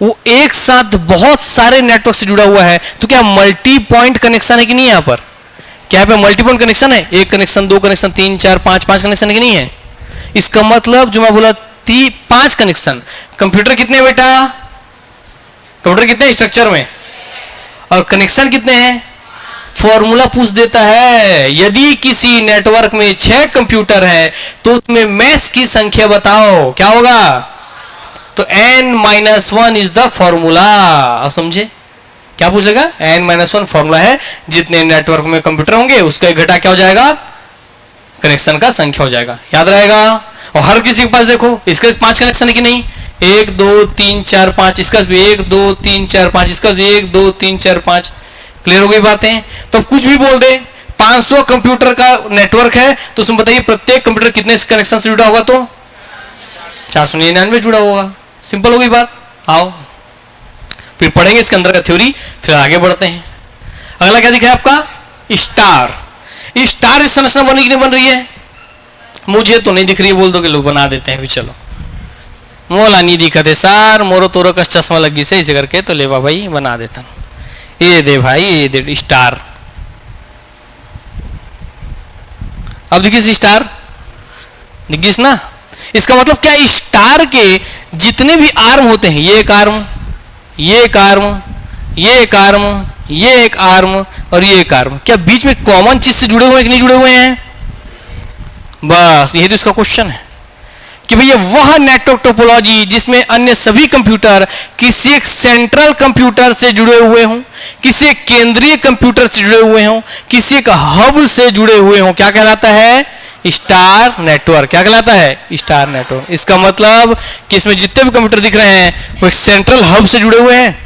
वो एक साथ बहुत सारे नेटवर्क से जुड़ा हुआ है, तो क्या मल्टी पॉइंट कनेक्शन है कि नहीं? यहां पर क्या पे मल्टी पॉइंट कनेक्शन है? एक कनेक्शन, दो कनेक्शन, तीन, चार, पांच कनेक्शन है कि नहीं है? इसका मतलब जो मैं बोला 5 कनेक्शन। कंप्यूटर कितने बेटा? कंप्यूटर कितने स्ट्रक्चर में, और कनेक्शन कितने हैं? फॉर्मूला पूछ देता है, यदि किसी नेटवर्क में 6 कंप्यूटर है तो उसमें मैश की संख्या बताओ, क्या होगा? तो n-1 इज द फॉर्मूला। आप समझे? क्या पूछ लेगा? n-1 फॉर्मूला है, जितने नेटवर्क में कंप्यूटर होंगे उसका एक घटा क्या हो जाएगा? कनेक्शन का संख्या हो जाएगा। याद रहेगा? और हर किसी के पास देखो, इसके 5 कनेक्शन है कि नहीं? 1 2 3 4 5, इसका भी 1 2 3 4 5, इसका 1 2 3 4 5। क्लियर हो गई बातें? तो कुछ भी बोल दे, 500 कंप्यूटर का नेटवर्क है तो उसमें बताइए प्रत्येक कंप्यूटर कितने कनेक्शन से जुड़ा होगा? तो 499 जुड़ा होगा। सिंपल हो गई बात। आओ फिर पढ़ेंगे इसके अंदर का थ्योरी, फिर आगे बढ़ते हैं। अगला क्या दिखा है आपका? स्टार। स्टार इस संरचना बनी कि नहीं बन रही है? मुझे तो नहीं दिख रही है, बोल दो कि लोग बना देते हैं। भी चलो, मोला नहीं दिखते सर, मोरो तोरो का चश्मा लगी से इसे करके, तो लेवा भाई बना देता। ये दे भाई, ये दे स्टार। अब देखिए स्टार दिखिस ना। इसका मतलब क्या? स्टार के जितने भी आर्म होते हैं, ये एक आर्म, ये एक आर्म, ये एक आर्म, ये एक आर्म और ये एक आर्म, क्या बीच में कॉमन चीज से जुड़े हुए हैं कि नहीं जुड़े हुए हैं? बस यही तो इसका क्वेश्चन है कि भैया वह नेटवर्क टोपोलॉजी जिसमें अन्य सभी कंप्यूटर किसी एक सेंट्रल कंप्यूटर से जुड़े हुए हों, किसी एक केंद्रीय कंप्यूटर से जुड़े हुए हों, किसी एक हब से जुड़े हुए हों, क्या कहलाता है? Star network. क्या कहलाता है? Star network. इसका मतलब कि इसमें जितने भी कंप्यूटर दिख रहे हैं वो एक सेंट्रल हब से जुड़े हुए हैं।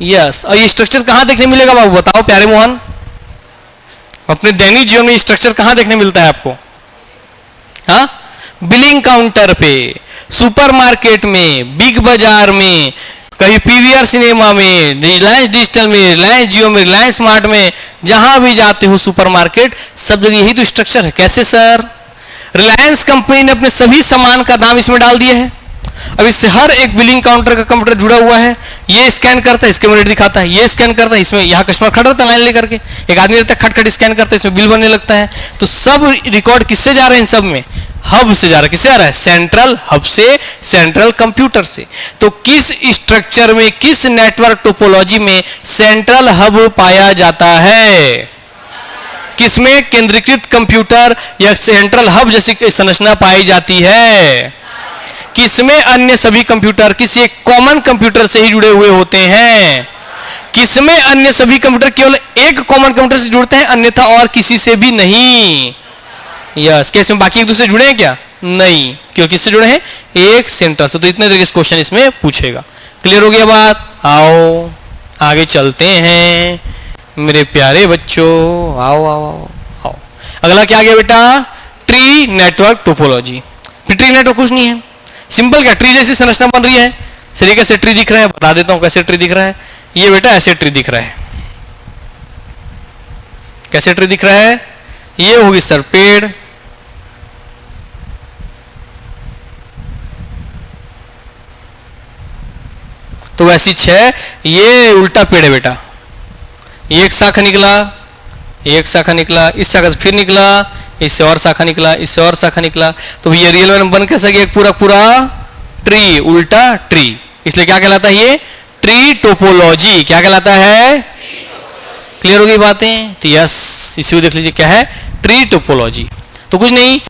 यस। और ये स्ट्रक्चर कहां देखने मिलेगा बाबू? बताओ प्यारे मोहन, अपने दैनिक जीवन में स्ट्रक्चर कहां देखने मिलता है आपको? हाँ, बिलिंग काउंटर पे, सुपरमार्केट में, बिग बाजार में, कहीं पीवीआर सिनेमा में, रिलायंस डिजिटल में, रिलायंस जियो में, रिलायंस स्मार्ट में, जहां भी जाते हो सुपरमार्केट, सब जगह यही तो स्ट्रक्चर है। कैसे सर? रिलायंस कंपनी ने अपने सभी सामान का दाम इसमें डाल दिया है। अब इससे हर एक बिलिंग काउंटर का कंप्यूटर जुड़ा हुआ है, ये स्कैन करता है, इसके में रेट दिखाता है, ये स्कैन करता है, इसमें यहाँ कस्टमर खड़ा रहता है लाइन लेकर के, एक आदमी रहता है खट खट स्कैन करता है, इसमें बिल बनने लगता है। तो सब रिकॉर्ड किससे जा रहे हैं? इन सब में हब से जा रहा है। किससे आ रहा है? सेंट्रल हब से, सेंट्रल कंप्यूटर से। तो किस स्ट्रक्चर में, किस नेटवर्क टोपोलॉजी में सेंट्रल हब पाया जाता है? किसमें केंद्रीकृत कंप्यूटर या सेंट्रल हब जैसी संरचना पाई जाती है? किसमें अन्य सभी कंप्यूटर किसी एक कॉमन कंप्यूटर से ही जुड़े हुए होते हैं? किसमें अन्य सभी कंप्यूटर केवल एक कॉमन कंप्यूटर से जुड़ते हैं, अन्यथा और किसी से भी नहीं? यस। क्या इसमें बाकी एक दूसरे जुड़े हैं क्या? नहीं, क्यों? किससे जुड़े हैं? एक सेंटर से। तो इतने तरीके से क्वेश्चन इसमें पूछेगा। क्लियर हो गया बात? आओ आगे चलते हैं मेरे प्यारे बच्चों। आओ आओ आओ आओ। अगला क्या आ गया बेटा? Tree network topology. Tree network कुछ नहीं है, सिंपल। क्या ट्री जैसी संरचना बन रही है? सर कैसे ट्री दिख रहा है? बता देता हूं कैसे ट्री दिख रहा है। ये बेटा ऐसे ट्री दिख रहा है। कैसे ट्री दिख रहा है? ये होगी सर पेड़, तो वैसी 6, ये उल्टा पेड़ है बेटा। एक शाखा निकला, एक शाखा निकला, इस शाखा से फिर निकला, इससे और शाखा निकला, इससे और शाखा निकला। तो ये रियल में बन कैसे गया? एक पूरा पूरा ट्री, उल्टा ट्री। इसलिए क्या कहलाता है? ये ट्री टोपोलॉजी। क्या कहलाता है? क्लियर हो गई बातें? तो यस, इसी को देख लीजिए क्या है? Tree topology. तो कुछ नहीं,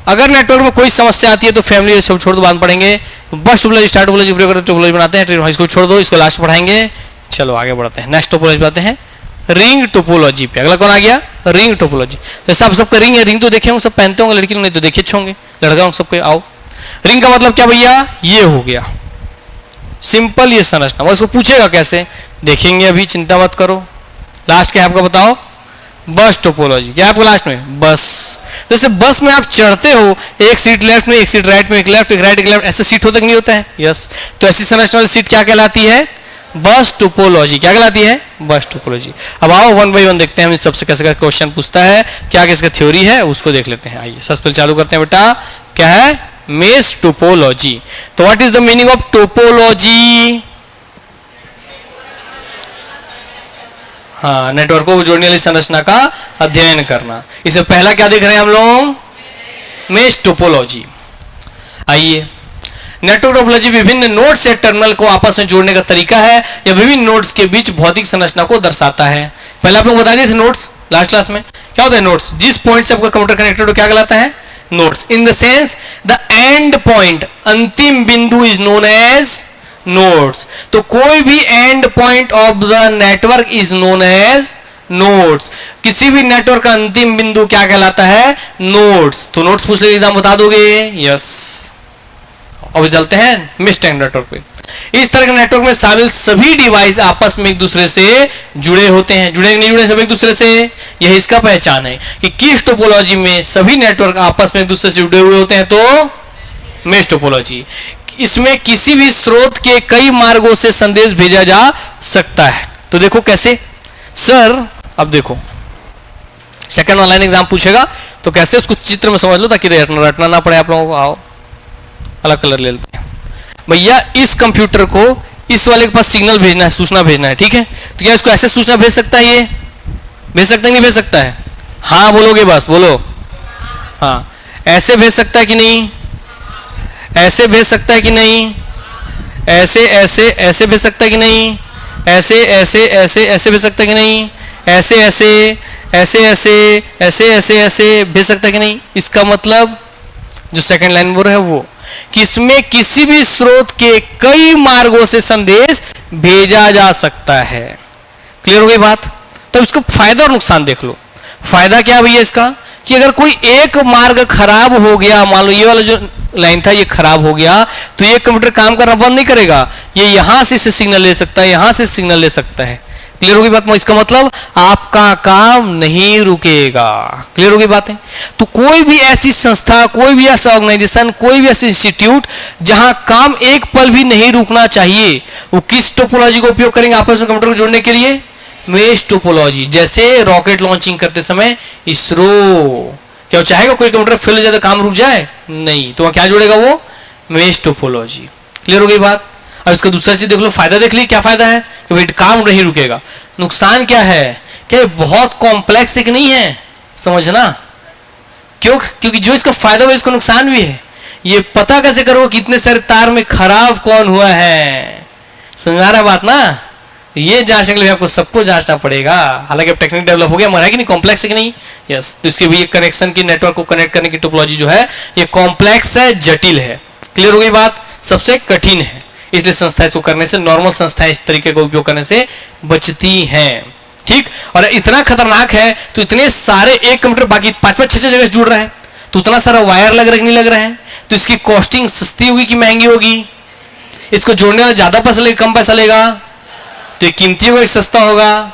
अगर नेटवर्क में कोई समस्या आती है तो फैमिली सब छोड़ दो, बांध पड़ेंगे। बस टोपोलॉजी, स्टार टोपोलॉजी, टोपोलॉजी बनाते हैं, इसको छोड़ दो, इसको लास्ट पढ़ाएंगे। चलो आगे बढ़ते हैं। नेक्स्ट टोपोलॉजी बातें हैं रिंग टोपोलॉजी पे। अगला कौन आ गया? Ring topology. जैसे आप सबका रिंग है, रिंग तो देखे होंगे, सब पहनते होंगे, लड़की नहीं तो देखे होंगे, लड़का होंगे सबके। आओ, रिंग का मतलब क्या भैया? ये हो गया सिंपल ये संरचना। और इसको पूछेगा कैसे, देखेंगे अभी, चिंता मत करो। लास्ट क्या है आपका बताओ? बस टोपोलॉजी। क्या है आपको लास्ट में? बस। जैसे बस में आप चढ़ते हो, एक सीट लेफ्ट में, एक सीट राइट में, एक लेफ्ट, एक राइट, एक लेफ्ट, ऐसा सीट होता कि नहीं होता है? यस। तो ऐसी संरचना वाली सीट क्या कहलाती है? बस टोपोलॉजी। क्या कहलाती है? बस टोपोलॉजी। अब आओ वन बाई वन देखते हैं हम सबसे कैसे क्वेश्चन पूछता है, क्या किसका थ्योरी है उसको देख लेते हैं। आइए सबसे पहले चालू करते हैं बेटा, क्या है? Mesh topology. तो what is the meaning of topology? हाँ, नेटवर्क को जोड़ने वाली संरचना का अध्ययन करना। इससे पहला क्या देख रहे हैं हम लोग? Mesh topology. आइए, नेटवर्क टोपोलॉजी विभिन्न नोड्स या टर्मिनल को आपस में जोड़ने का तरीका है या विभिन्न नोड्स के बीच भौतिक संरचना को दर्शाता है। पहले आप लोग बता दिए थे नोड्स लास्ट क्लास में। क्या होता है नोड्स? जिस पॉइंट से आपका कंप्यूटर कनेक्टेड हो क्या कहलाता है? Nodes. In the sense the end point, अंतिम बिंदु इज नोन एज नोड्स। तो कोई भी end point of the network is known as nodes. किसी भी नेटवर्क का अंतिम बिंदु क्या कहलाता है? नोड्स। तो नोड्स पूछ ले एग्जाम बता दोगे? यस। अब चलते हैं मेश नेटवर्क पे। इस तरह के नेटवर्क में शामिल सभी डिवाइस आपस में एक दूसरे से जुड़े होते हैं। जुड़े नहीं जुड़े सब एक दूसरे से, यही इसका पहचान है कि किस टोपोलॉजी में सभी नेटवर्क आपस में एक दूसरे से जुड़े हुए होते हैं, तो मेश टोपोलॉजी। इसमें किसी भी स्रोत के कई मार्गों से संदेश भेजा जा सकता है। तो देखो कैसे सर, अब देखो सेकंड ऑनलाइन एग्जाम पूछेगा तो कैसे उसको चित्र में समझ लो ताकि रटना ना पड़े आप लोगों को। आओ अलग कलर ले लेते हैं भैया। इस कंप्यूटर को इस वाले के पास सिग्नल भेजना है, सूचना भेजना है, ठीक है? तो क्या इसको ऐसे सूचना भेज सकता है? ये भेज सकता है नहीं भेज सकता है? हाँ बोलोगे, बस बोलो। हाँ, ऐसे भेज सकता है कि नहीं? ऐसे भेज सकता है कि नहीं? ऐसे ऐसे ऐसे भेज सकता है कि नहीं? ऐसे ऐसे ऐसे ऐसे भेज सकता है कि नहीं? ऐसे ऐसे ऐसे ऐसे ऐसे ऐसे ऐसे भेज सकता है कि नहीं? इसका मतलब जो सेकंड लाइन बोल रहा है वो कि इसमें किसी भी स्रोत के कई मार्गों से संदेश भेजा जा सकता है। क्लियर हो गई बात? तो इसको फायदा और नुकसान देख लो। फायदा क्या भैया इसका कि अगर कोई एक मार्ग खराब हो गया, मान लो ये वाला जो लाइन था ये खराब हो गया, तो ये कंप्यूटर काम करना बंद नहीं करेगा। ये यहां से इसे सिग्नल ले सकता है, यहां से सिग्नल ले सकता है। क्लियर होगी बात? इसका मतलब आपका काम नहीं रुकेगा। क्लियर होगी बातें? तो कोई भी ऐसी संस्था, कोई भी ऐसा ऑर्गेनाइजेशन, कोई भी ऐसा इंस्टीट्यूट जहां काम एक पल भी नहीं रुकना चाहिए, वो किस टोपोलॉजी का उपयोग करेंगे आपस में कंप्यूटर को जोड़ने के लिए? Mesh topology. जैसे रॉकेट लॉन्चिंग करते समय इसरो, क्या वो चाहेगा कोई कंप्यूटर फेल हो जाए तो काम रुक जाए? नहीं। तो वहां क्या जोड़ेगा वो? Mesh topology. क्लियर हो गई बात? अब इसका दूसरा चीज देख लो, फायदा देख ली। क्या फायदा है? कि भाई काम नहीं रुकेगा। नुकसान क्या है? क्या बहुत कॉम्प्लेक्स एक नहीं है, समझना। क्यों? क्योंकि जो इसका फायदा है इसका नुकसान भी है। ये पता कैसे करो कि इतने सारे तार में खराब कौन हुआ है? समझ आ रहा बात ना? ये जांचने के लिए आपको सबको जांचना पड़ेगा। हालांकि अब टेक्निक डेवलप हो गया, हमारा है कि नहीं, कॉम्प्लेक्स है कि नहीं? यस। तो इसके भी कनेक्शन की, नेटवर्क को कनेक्ट करने की टोपोलॉजी जो है ये कॉम्प्लेक्स है, जटिल है। क्लियर हो गई बात? सबसे कठिन है, इसलिए संस्था इसको करने से, नॉर्मल संस्थाएं इस तरीके का उपयोग करने से बचती हैं। ठीक? और इतना खतरनाक है तो इतने सारे एक कंप्यूटर बाकी 5-5 6-6 जगह से जुड़ रहा है, तो उतना सारा वायर लग रहा है नहीं लग रहा है? तो इसकी कॉस्टिंग सस्ती होगी कि महंगी होगी? इसको जोड़ने वाला ज्यादा पैसा लेगा कम पैसा लेगा? तो ये कीमती होगा, सस्ता होगा,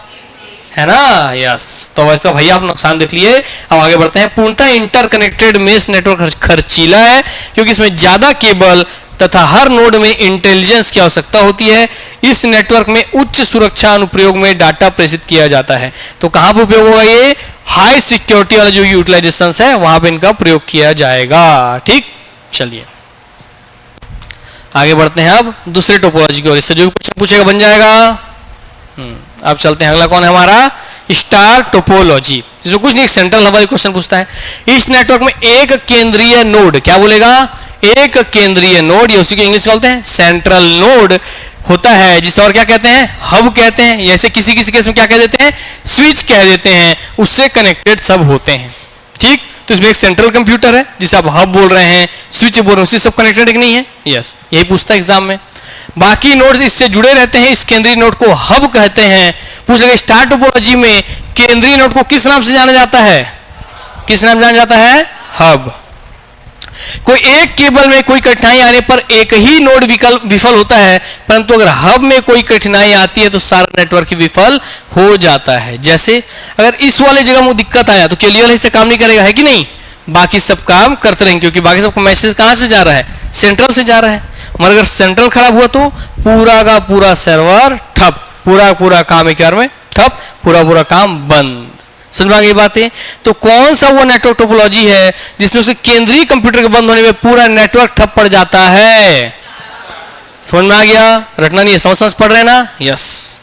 है ना? यस। तो वैसे भैया आप नुकसान देख लिए। अब आगे बढ़ते हैं। पूर्णतः इंटरकनेक्टेड मेश नेटवर्क खर्चीला है क्योंकि इसमें ज्यादा केबल तथा हर नोड में इंटेलिजेंस की आवश्यकता होती है। इस नेटवर्क में उच्च सुरक्षा अनुप्रयोग में डाटा प्रेषित किया जाता है। तो कहां पर उपयोग होगा? ये हाई सिक्योरिटी वाला जो यूटिलाइजेशन है वहां पे इनका प्रयोग किया जाएगा। ठीक, चलिए आगे बढ़ते हैं। अब दूसरे टोपोलॉजी की ओर, इससे जो भी क्वेश्चन पूछेगा बन जाएगा। अब चलते हैं, अगला कौन है हमारा? Star topology. इसमें कुछ नहीं, सेंट्रल हब क्वेश्चन पूछता है। इस नेटवर्क में एक केंद्रीय नोड, क्या बोलेगा? एक केंद्रीय नोड, या उसी को इंग्लिश में बोलते हैं सेंट्रल नोड होता है, जिसे और क्या कहते हैं? हब कहते हैं। जैसे किसी किसी केस में क्या कह देते हैं? स्विच कह देते हैं। उससे कनेक्टेड सब होते हैं। ठीक? तो इसमें एक सेंट्रल कंप्यूटर है जिसे आप हब बोल रहे हैं, स्विच बोल रहे हैं, उससे सब कनेक्टेड है कि नहीं है? यस, यही पूछता है एग्जाम में। बाकी नोड्स इससे जुड़े रहते हैं। इस केंद्रीय नोड को हब कहते हैं। पूछ लेंगे स्टार टोपोलॉजी में केंद्रीय नोड को किस नाम से जाना जाता है? किस नाम जाना जाता है? हब। कोई एक केबल में कोई कठिनाई आने पर एक ही नोड विफल होता है, परंतु अगर हब में कोई कठिनाई आती है तो सारा नेटवर्क विफल हो जाता है। जैसे अगर इस वाले जगह में दिक्कत आया तो केवल इससे काम नहीं करेगा, है कि नहीं? बाकी सब काम करते रहेंगे क्योंकि बाकी सबका मैसेज कहां से जा रहा है? सेंट्रल से जा रहा है। मगर अगर सेंट्रल खराब हुआ तो पूरा का पूरा सर्वर ठप, पूरा काम एक बार में ठप, पूरा काम बंद। समझ में आ गई बातें? तो कौन सा वो नेटवर्क टोपोलॉजी है जिसमें उसके केंद्रीय कंप्यूटर के बंद होने में पूरा नेटवर्क ठप पड़ जाता है? समझ में आ गया? रटना नहीं है, समझ पढ़ रहे हैं ना? यस।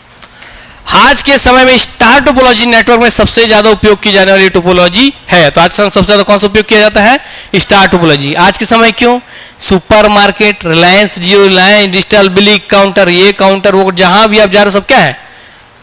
आज के समय में स्टार टोपोलॉजी नेटवर्क में सबसे ज्यादा उपयोग की जाने वाली टोपोलॉजी है। तो आज सबसे ज्यादा कौन सा उपयोग किया जाता है? Star topology. आज के समय क्यों? सुपरमार्केट, रिलायंस जियो, रिलायंस डिजिटल, बिलिंग काउंटर, ये काउंटर, वो जहां भी आप जा रहे हो सब क्या है?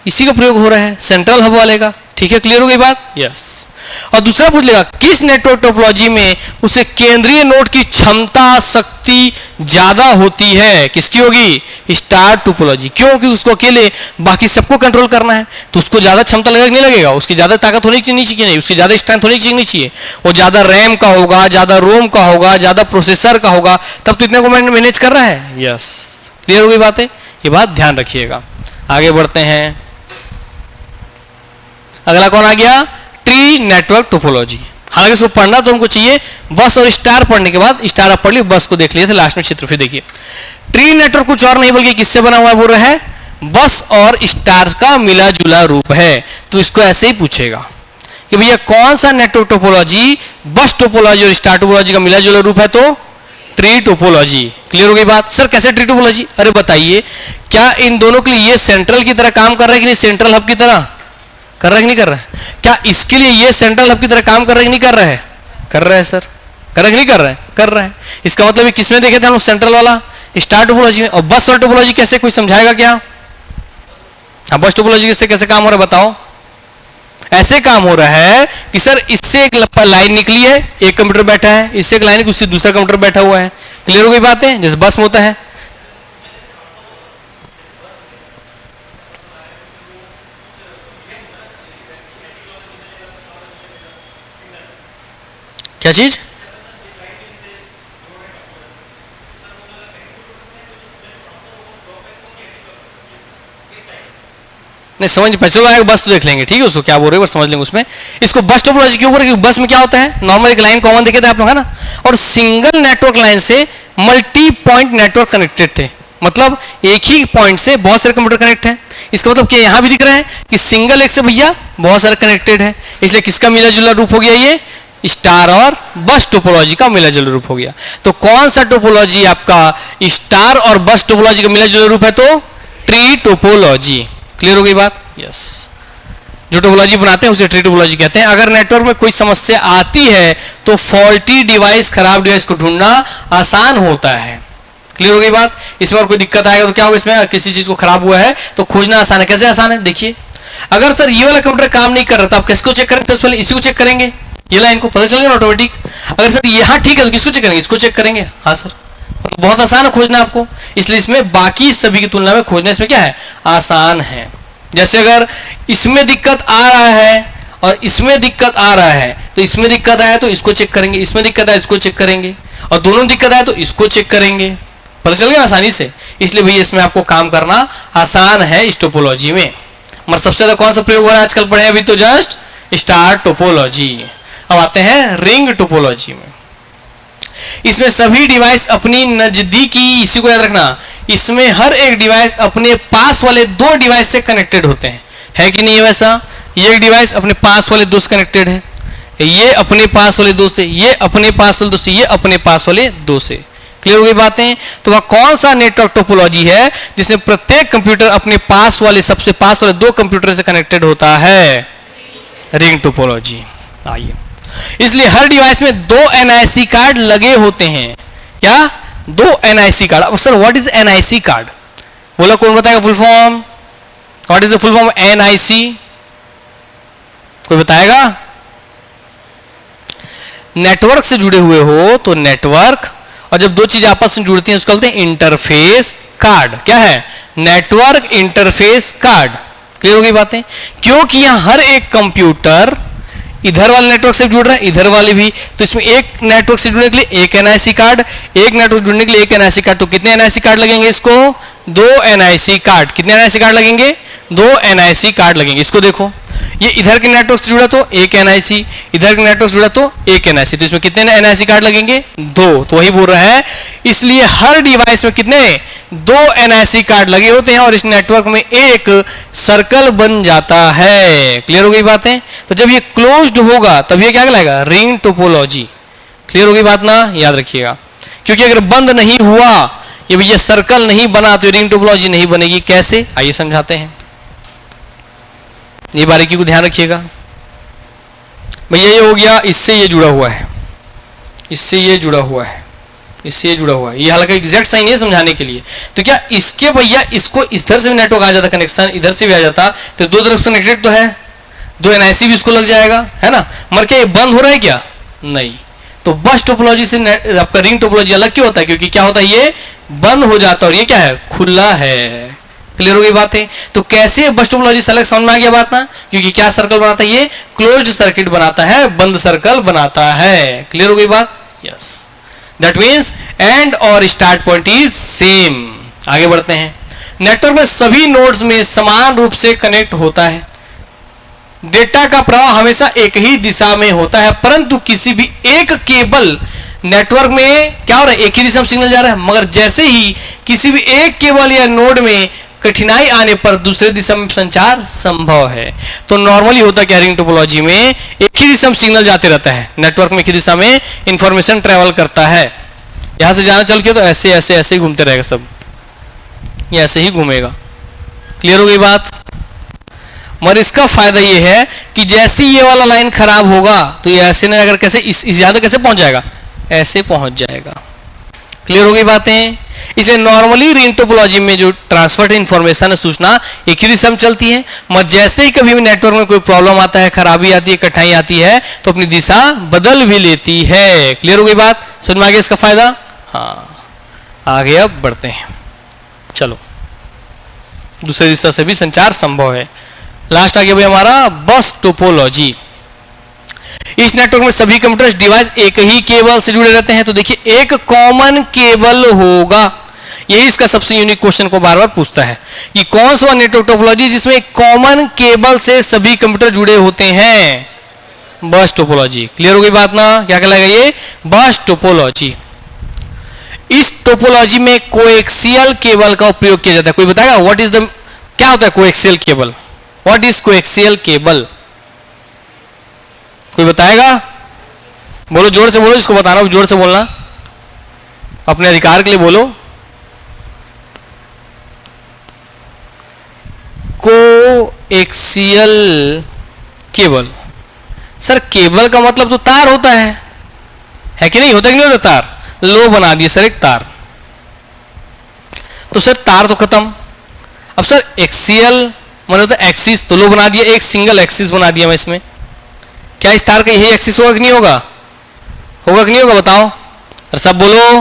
इसी का प्रयोग हो रहा है, सेंट्रल हब वाले का। ठीक है, क्लियर हो गई बात? यस। और दूसरा पूछ लेगा किस नेटवर्क टोपोलॉजी में उसे केंद्रीय नोड की क्षमता शक्ति ज्यादा होती है? किसकी होगी? Star topology. क्यों? कि उसको अकेले बाकी सबको कंट्रोल करना है, तो उसको ज्यादा क्षमता लगेगा नहीं लगेगा? उसकी ज्यादा ताकत होनी चाहिए नहीं, उसकी ज्यादा स्ट्रेंथ होनी चाहिए। वो ज्यादा रैम का होगा, ज्यादा रोम का होगा, ज्यादा प्रोसेसर का होगा, तब तो इतने को मैनेज कर रहा है। यस, क्लियर हो गई बातें? ये बात ध्यान रखिएगा। आगे बढ़ते हैं। अगला कौन आ गया? Tree network topology. हालांकि इसको पढ़ना तो हमको चाहिए, बस और स्टार पढ़ने के बाद, स्टार आप पढ़ लिया, बस को देख लिए थे लास्ट में चित्र। फिर देखिए ट्री नेटवर्क कुछ और नहीं बल्कि किससे बना हुआ है? बोल रहा है बस और स्टार का मिला जुला रूप है। तो इसको ऐसे ही पूछेगा कि भैया कौन सा नेटवर्क टोपोलॉजी बस टोपोलॉजी और स्टार टोपोलॉजी का मिला जुला रूप है? तो ट्री टोपोलॉजी। क्लियर हो गई बात? सर कैसे ट्री टोपोलॉजी? अरे बताइए, क्या इन दोनों के लिए ये सेंट्रल की तरह काम कर रहा है कि नहीं? सेंट्रल हब की तरह कर रहा है कि नहीं कर रहा है? क्या इसके लिए ये सेंट्रल हब की तरह काम कर रहा है कि नहीं कर रहा है? कर रहा है सर। कर रहा है कि नहीं कर रहा है? कर रहा है। इसका मतलब किसमें देखे थे हम लोग? सेंट्रल वाला स्टार टोपोलॉजी में। और बस और टोपोलॉजी कैसे, कोई समझाएगा क्या? हाँ, बस टोपोलॉजी से कैसे काम हो रहा है बताओ? ऐसे काम हो रहा है कि सर इससे एक लाइन निकली है, एक कंप्यूटर बैठा है, इससे एक लाइन, उससे दूसरा कंप्यूटर बैठा हुआ है। क्लियर हो गई बातें? जैसे बस में होता है। क्या चीज? नहीं समझ पैसे आएगा, बस तो देख लेंगे, ठीक है, उसको क्या बोल रहे हैं समझ लेंगे उसमें। इसको बस टोपोलॉजी क्यों बोल रहे हैं? बस में क्या होता है? नॉर्मल एक लाइन कॉमन देखे थे आप लोग, है ना? और सिंगल नेटवर्क लाइन से मल्टी पॉइंट नेटवर्क कनेक्टेड थे, मतलब एक ही पॉइंट से बहुत सारे कंप्यूटर कनेक्ट हैं। इसका मतलब क्या यहां भी दिख रहा है कि सिंगल एक से भैया बहुत सारे कनेक्टेड है, इसलिए किसका मिला जुला रूप हो गया? ये स्टार और बस टोपोलॉजी का मिला जुला रूप हो गया। तो कौन सा टोपोलॉजी आपका स्टार और बस टोपोलॉजी का मिला जुला रूप है? तो ट्री टोपोलॉजी। क्लियर हो गई बात? यस। जो टोपोलॉजी बनाते हैं उसे ट्री टोपोलॉजी कहते हैं। अगर नेटवर्क में कोई समस्या आती है तो फॉल्टी डिवाइस, खराब डिवाइस को ढूंढना आसान होता है। क्लियर हो गई बात? इसमें और कोई दिक्कत आएगा तो क्या होगा? इसमें किसी चीज को खराब हुआ है तो खोजना आसान है। कैसे आसान है? देखिए, अगर सर ये वाला कंप्यूटर काम नहीं कर रहा तो आप किसको चेक करेंगे? सबसे पहले इसी को चेक करेंगे, ये लाइन को, पता चलेगा ऑटोमेटिक। अगर सर यहाँ ठीक है तो किसको चेक करेंगे? इसको चेक करेंगे। हाँ सर, मतलब बहुत आसान है खोजना आपको, इसलिए इसमें बाकी सभी की तुलना में खोजना इसमें क्या है? आसान है। जैसे अगर इसमें दिक्कत आ रहा है और इसमें दिक्कत आ रहा है तो इसमें दिक्कत आया तो इसको चेक करेंगे, इसमें दिक्कत आया इसको चेक करेंगे, और दोनों दिक्कत आया तो इसको चेक करेंगे। पता चल गया आसानी से। इसलिए भैया इसमें आपको काम करना आसान है इस टोपोलॉजी में। मगर सबसे ज्यादा कौन सा प्रयोग हो रहा है आजकल? पढ़े अभी तो जस्ट स्टार टोपोलॉजी। अब आते हैं रिंग टोपोलॉजी में। इसमें सभी डिवाइस अपनी नजदीकी, इसी को याद रखना, इसमें हर एक डिवाइस अपने पास वाले दो डिवाइस से कनेक्टेड होते हैं। है कि नहीं है वैसा? ये एक डिवाइस अपने पास वाले दो से कनेक्टेड है, ये अपने पास वाले दो से, ये अपने पास वाले दो से, ये अपने पास वाले दो से। क्लियर हो गई बातें? तो वह कौन सा नेटवर्क टोपोलॉजी है जिसमें प्रत्येक कंप्यूटर अपने पास वाले, सबसे पास वाले दो कंप्यूटर से कनेक्टेड होता है? Ring topology. आइए, इसलिए हर डिवाइस में दो एनआईसी कार्ड लगे होते हैं। क्या? दो एनआईसी कार्ड। अब sir what is NIC card? बोला कौन बताएगा full form? What is the full form NIC? कोई बताएगा? नेटवर्क से जुड़े हुए हो तो नेटवर्क, और जब दो चीजें आपस में जुड़ती हैं उसको बोलते हैं इंटरफेस कार्ड। क्या है? Network interface card. क्लियर हो गई बातें? क्योंकि यहां हर एक कंप्यूटर इधर वाले नेटवर्क से जुड़ रहा है, इधर वाले भी, तो इसमें एक नेटवर्क से जुड़ने के लिए एक एनआईसी कार्ड, एक नेटवर्क जुड़ने के लिए एक एनआईसी कार्ड। तो कितने एनआईसी कार्ड लगेंगे इसको? दो एनआईसी कार्ड। कितने एनआईसी कार्ड लगेंगे? दो एनआईसी कार्ड लगेंगे। इसको देखो, ये इधर के नेटवर्क से जुड़ा तो एक एनआईसी, इधर के नेटवर्क से जुड़ा तो एक एनआईसी, तो इसमें कितने एनआईसी कार्ड लगेंगे? दो। तो वही बोल रहा है, इसलिए हर डिवाइस में कितने? दो एनआईसी कार्ड लगे होते हैं और इस नेटवर्क में एक सर्कल बन जाता है। क्लियर हो गई बातें? तो जब ये क्लोज्ड होगा तब ये क्या कहलाएगा? Ring topology. क्लियर हो गई बात ना? याद रखिएगा, क्योंकि अगर बंद नहीं हुआ, ये भैया सर्कल नहीं बना, तो रिंग टोपोलॉजी नहीं बनेगी। कैसे? आइए समझाते हैं, ये बारीकी को ध्यान रखिएगा। भैया ये हो गया, इससे ये जुड़ा हुआ है, इससे ये जुड़ा हुआ है, इससे ये जुड़ा हुआ है। ये हालांकि एग्जैक्ट सही नहीं है समझाने के लिए। तो क्या इसके भैया इसको इधर से भी नेटवर्क आ जाता, कनेक्शन इधर से भी आ जाता, तो दो तरफ से कनेक्टेड तो है, दो एनआईसी भी इसको लग जाएगा, है ना? मगर क्या ये बंद हो रहा है क्या? नहीं। तो बस टोपोलॉजी से आपका रिंग टोपोलॉजी अलग क्यों होता है? क्योंकि क्या होता है, ये बंद हो जाता है और ये क्या है? खुला है। क्लियर हो गई बात है? तो कैसे बस टोपोलॉजी से अलग समझ में आ गया बात ना? क्योंकि क्या सर्कल बनाता है? ये क्लोज्ड सर्किट बनाता है, बंद सर्कल बनाता है। क्लियर हो गई बात? यस, दैट मीन्स एंड और स्टार्ट पॉइंट इज सेम। आगे बढ़ते हैं। नेटवर्क में सभी नोड्स में समान रूप से कनेक्ट होता है। डेटा का प्रवाह हमेशा एक ही दिशा में होता है, परंतु किसी भी एक केबल नेटवर्क में क्या हो रहा है? एक ही दिशा में सिग्नल जा रहा है, मगर जैसे ही किसी भी एक केबल या नोड में कठिनाई आने पर दूसरे दिशा में संचार संभव है। तो नॉर्मली होता क्या रिंग टोपोलॉजी में? एक ही दिशा में सिग्नल जाते रहता है, नेटवर्क में एक ही दिशा में इंफॉर्मेशन ट्रेवल करता है। यहां से जाना चल के तो ऐसे ऐसे ऐसे ही घूमते रहेगा, सब ये ऐसे ही घूमेगा। क्लियर हो गई बात? मगर इसका फायदा ये है कि जैसे ये वाला लाइन खराब होगा तो ये ऐसे नहीं, अगर कैसे इस यहां तक कैसे पहुंच जाएगा? ऐसे पहुंच जाएगा। क्लियर हो गई बातें? इसे नॉर्मली रिंग टोपोलॉजी में जो ट्रांसफर इंफॉर्मेशन है, सूचना एक ही दिशा में चलती है, मगर जैसे ही कभी भी नेटवर्क में कोई प्रॉब्लम आता है, खराबी आती है, कठिनाई आती है, तो अपनी दिशा बदल भी लेती है। क्लियर हो गई बात? समझ में आ गया इसका फायदा? हाँ, आगे अब बढ़ते हैं। चलो, दूसरी दिशा से भी संचार संभव है। लास्ट आ गया भाई हमारा बस टोपोलॉजी। इस नेटवर्क में सभी कंप्यूटर डिवाइस एक ही केबल से जुड़े रहते हैं। तो देखिए, एक कॉमन केबल होगा। यही इसका सबसे यूनिक क्वेश्चन को बार बार पूछता है कि कौन सा नेटवर्क टोपोलॉजी जिसमें एक कॉमन केबल से सभी कंप्यूटर जुड़े होते हैं? बस टोपोलॉजी। क्लियर हो गई बात ना? क्या कहलाएगा ये? बस टोपोलॉजी। इस टोपोलॉजी में कोएक्सियल केबल का उपयोग किया जाता है। कोई बताएगा व्हाट इज द, क्या होता है coaxial cable? What is coaxial cable? कोई बताएगा? बोलो, जोर से बोलो, जिसको बताना हो जोर से बोलना, अपने अधिकार के लिए बोलो। Coaxial cable. सर केबल का मतलब तो तार होता है कि नहीं? होता कि नहीं होता? तार लो बना दिए सर एक तार, तो सर तार तो खत्म। अब सर एक्सियल मतलब होता है एक्सिस, तो लो बना दिया, एक सिंगल एक्सिस बना दिया मैं इसमें। क्या इस तार का यही एक्सिस होगा कि नहीं होगा? होगा कि नहीं होगा बताओ? अरे सब बोलो,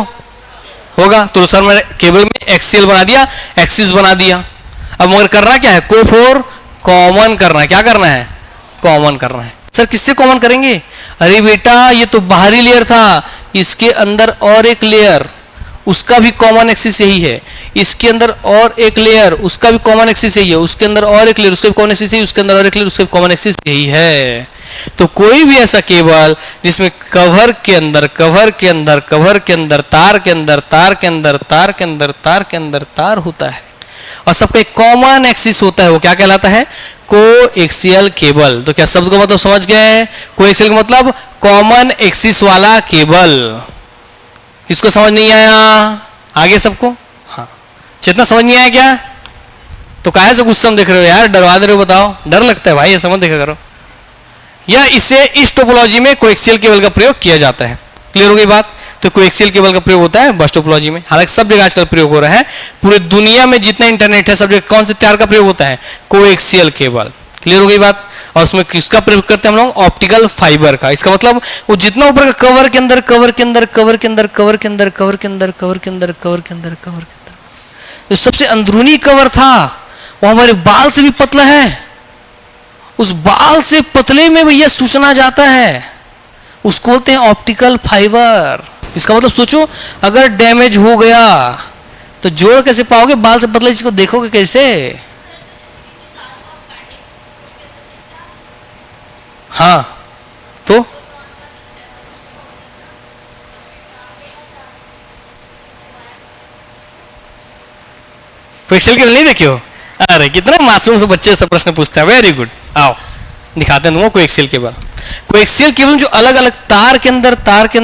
होगा। तो सर मैंने केबल में एक्सियल बना दिया, एक्सिस बना दिया। अब मगर करना क्या है? को फोर कॉमन करना है। क्या करना है? कॉमन करना है। सर किससे कॉमन करेंगे? अरे बेटा ये तो बाहरी लेयर था, इसके अंदर और एक लेयर, उसका भी कॉमन एक्सिस यही है। इसके अंदर और एक लेयर, उसका भी कॉमन एक्सिस यही है। उसके अंदर और एक लेयर, उसका भी कॉमन एक्सिस यही है। उसके अंदर और एक लेयर, उसका भी कॉमन एक्सिस यही है। तो कोई भी ऐसा केबल जिसमें कवर के अंदर कवर के अंदर कवर के अंदर तार के अंदर तार के अंदर तार के अंदर तार के अंदर तार होता है और सबका एक कॉमन एक्सिस होता है, वो क्या कहलाता है? Coaxial cable. तो क्या शब्द का मतलब समझ गए? कोएक्सियल का मतलब कॉमन एक्सिस वाला केबल। किसको समझ नहीं आया? आगे सबको? हाँ, चेतना समझ नहीं आया क्या? तो काहे से गुस्सा में देख रहे हो यार? डरवा दे रहे हो? बताओ, डर लगता है भाई, ये समझ देखा करो। या इसे इस टोपोलॉजी में कोएक्सियल केबल का प्रयोग किया जाता है। क्लियर हो गई बात? तो कोएक्सियल केबल का प्रयोग होता है बस टोपोलॉजी में। हालांकि सब जगह आजकल प्रयोग हो रहा है, पूरे दुनिया में जितना इंटरनेट है सब जगह कौन से तार का प्रयोग होता है? Coaxial cable. क्लियर हो गई बात? और उसमें किसका प्रयोग करते हैं हम लोग? ऑप्टिकल फाइबर का। इसका मतलब वो जितना ऊपर का कवर के अंदर कवर के अंदर कवर के अंदर कवर के अंदर कवर के अंदर कवर के अंदर कवर के अंदर कवर के अंदर जो सबसे अंदरूनी कवर था वो हमारे बाल से भी पतला है। उस बाल से पतले में भैया सूचना जाता है, उसको बोलते हैं ऑप्टिकल फाइबर। इसका मतलब सोचो, अगर डैमेज हो गया तो जोड़ कैसे पाओगे? बाल से पतले चीज को देखोगे कैसे? हाँ, तो कोएक्सियल केबल नहीं देखे हो? अरे कितना मासूम से बच्चे सब प्रश्न पूछते हैं, वेरी गुड। आओ दिखाते हैं तुमको कोएक्सियल केबल। कोएक्सियल केबल जो अलग अलग तार के अंदर तार जो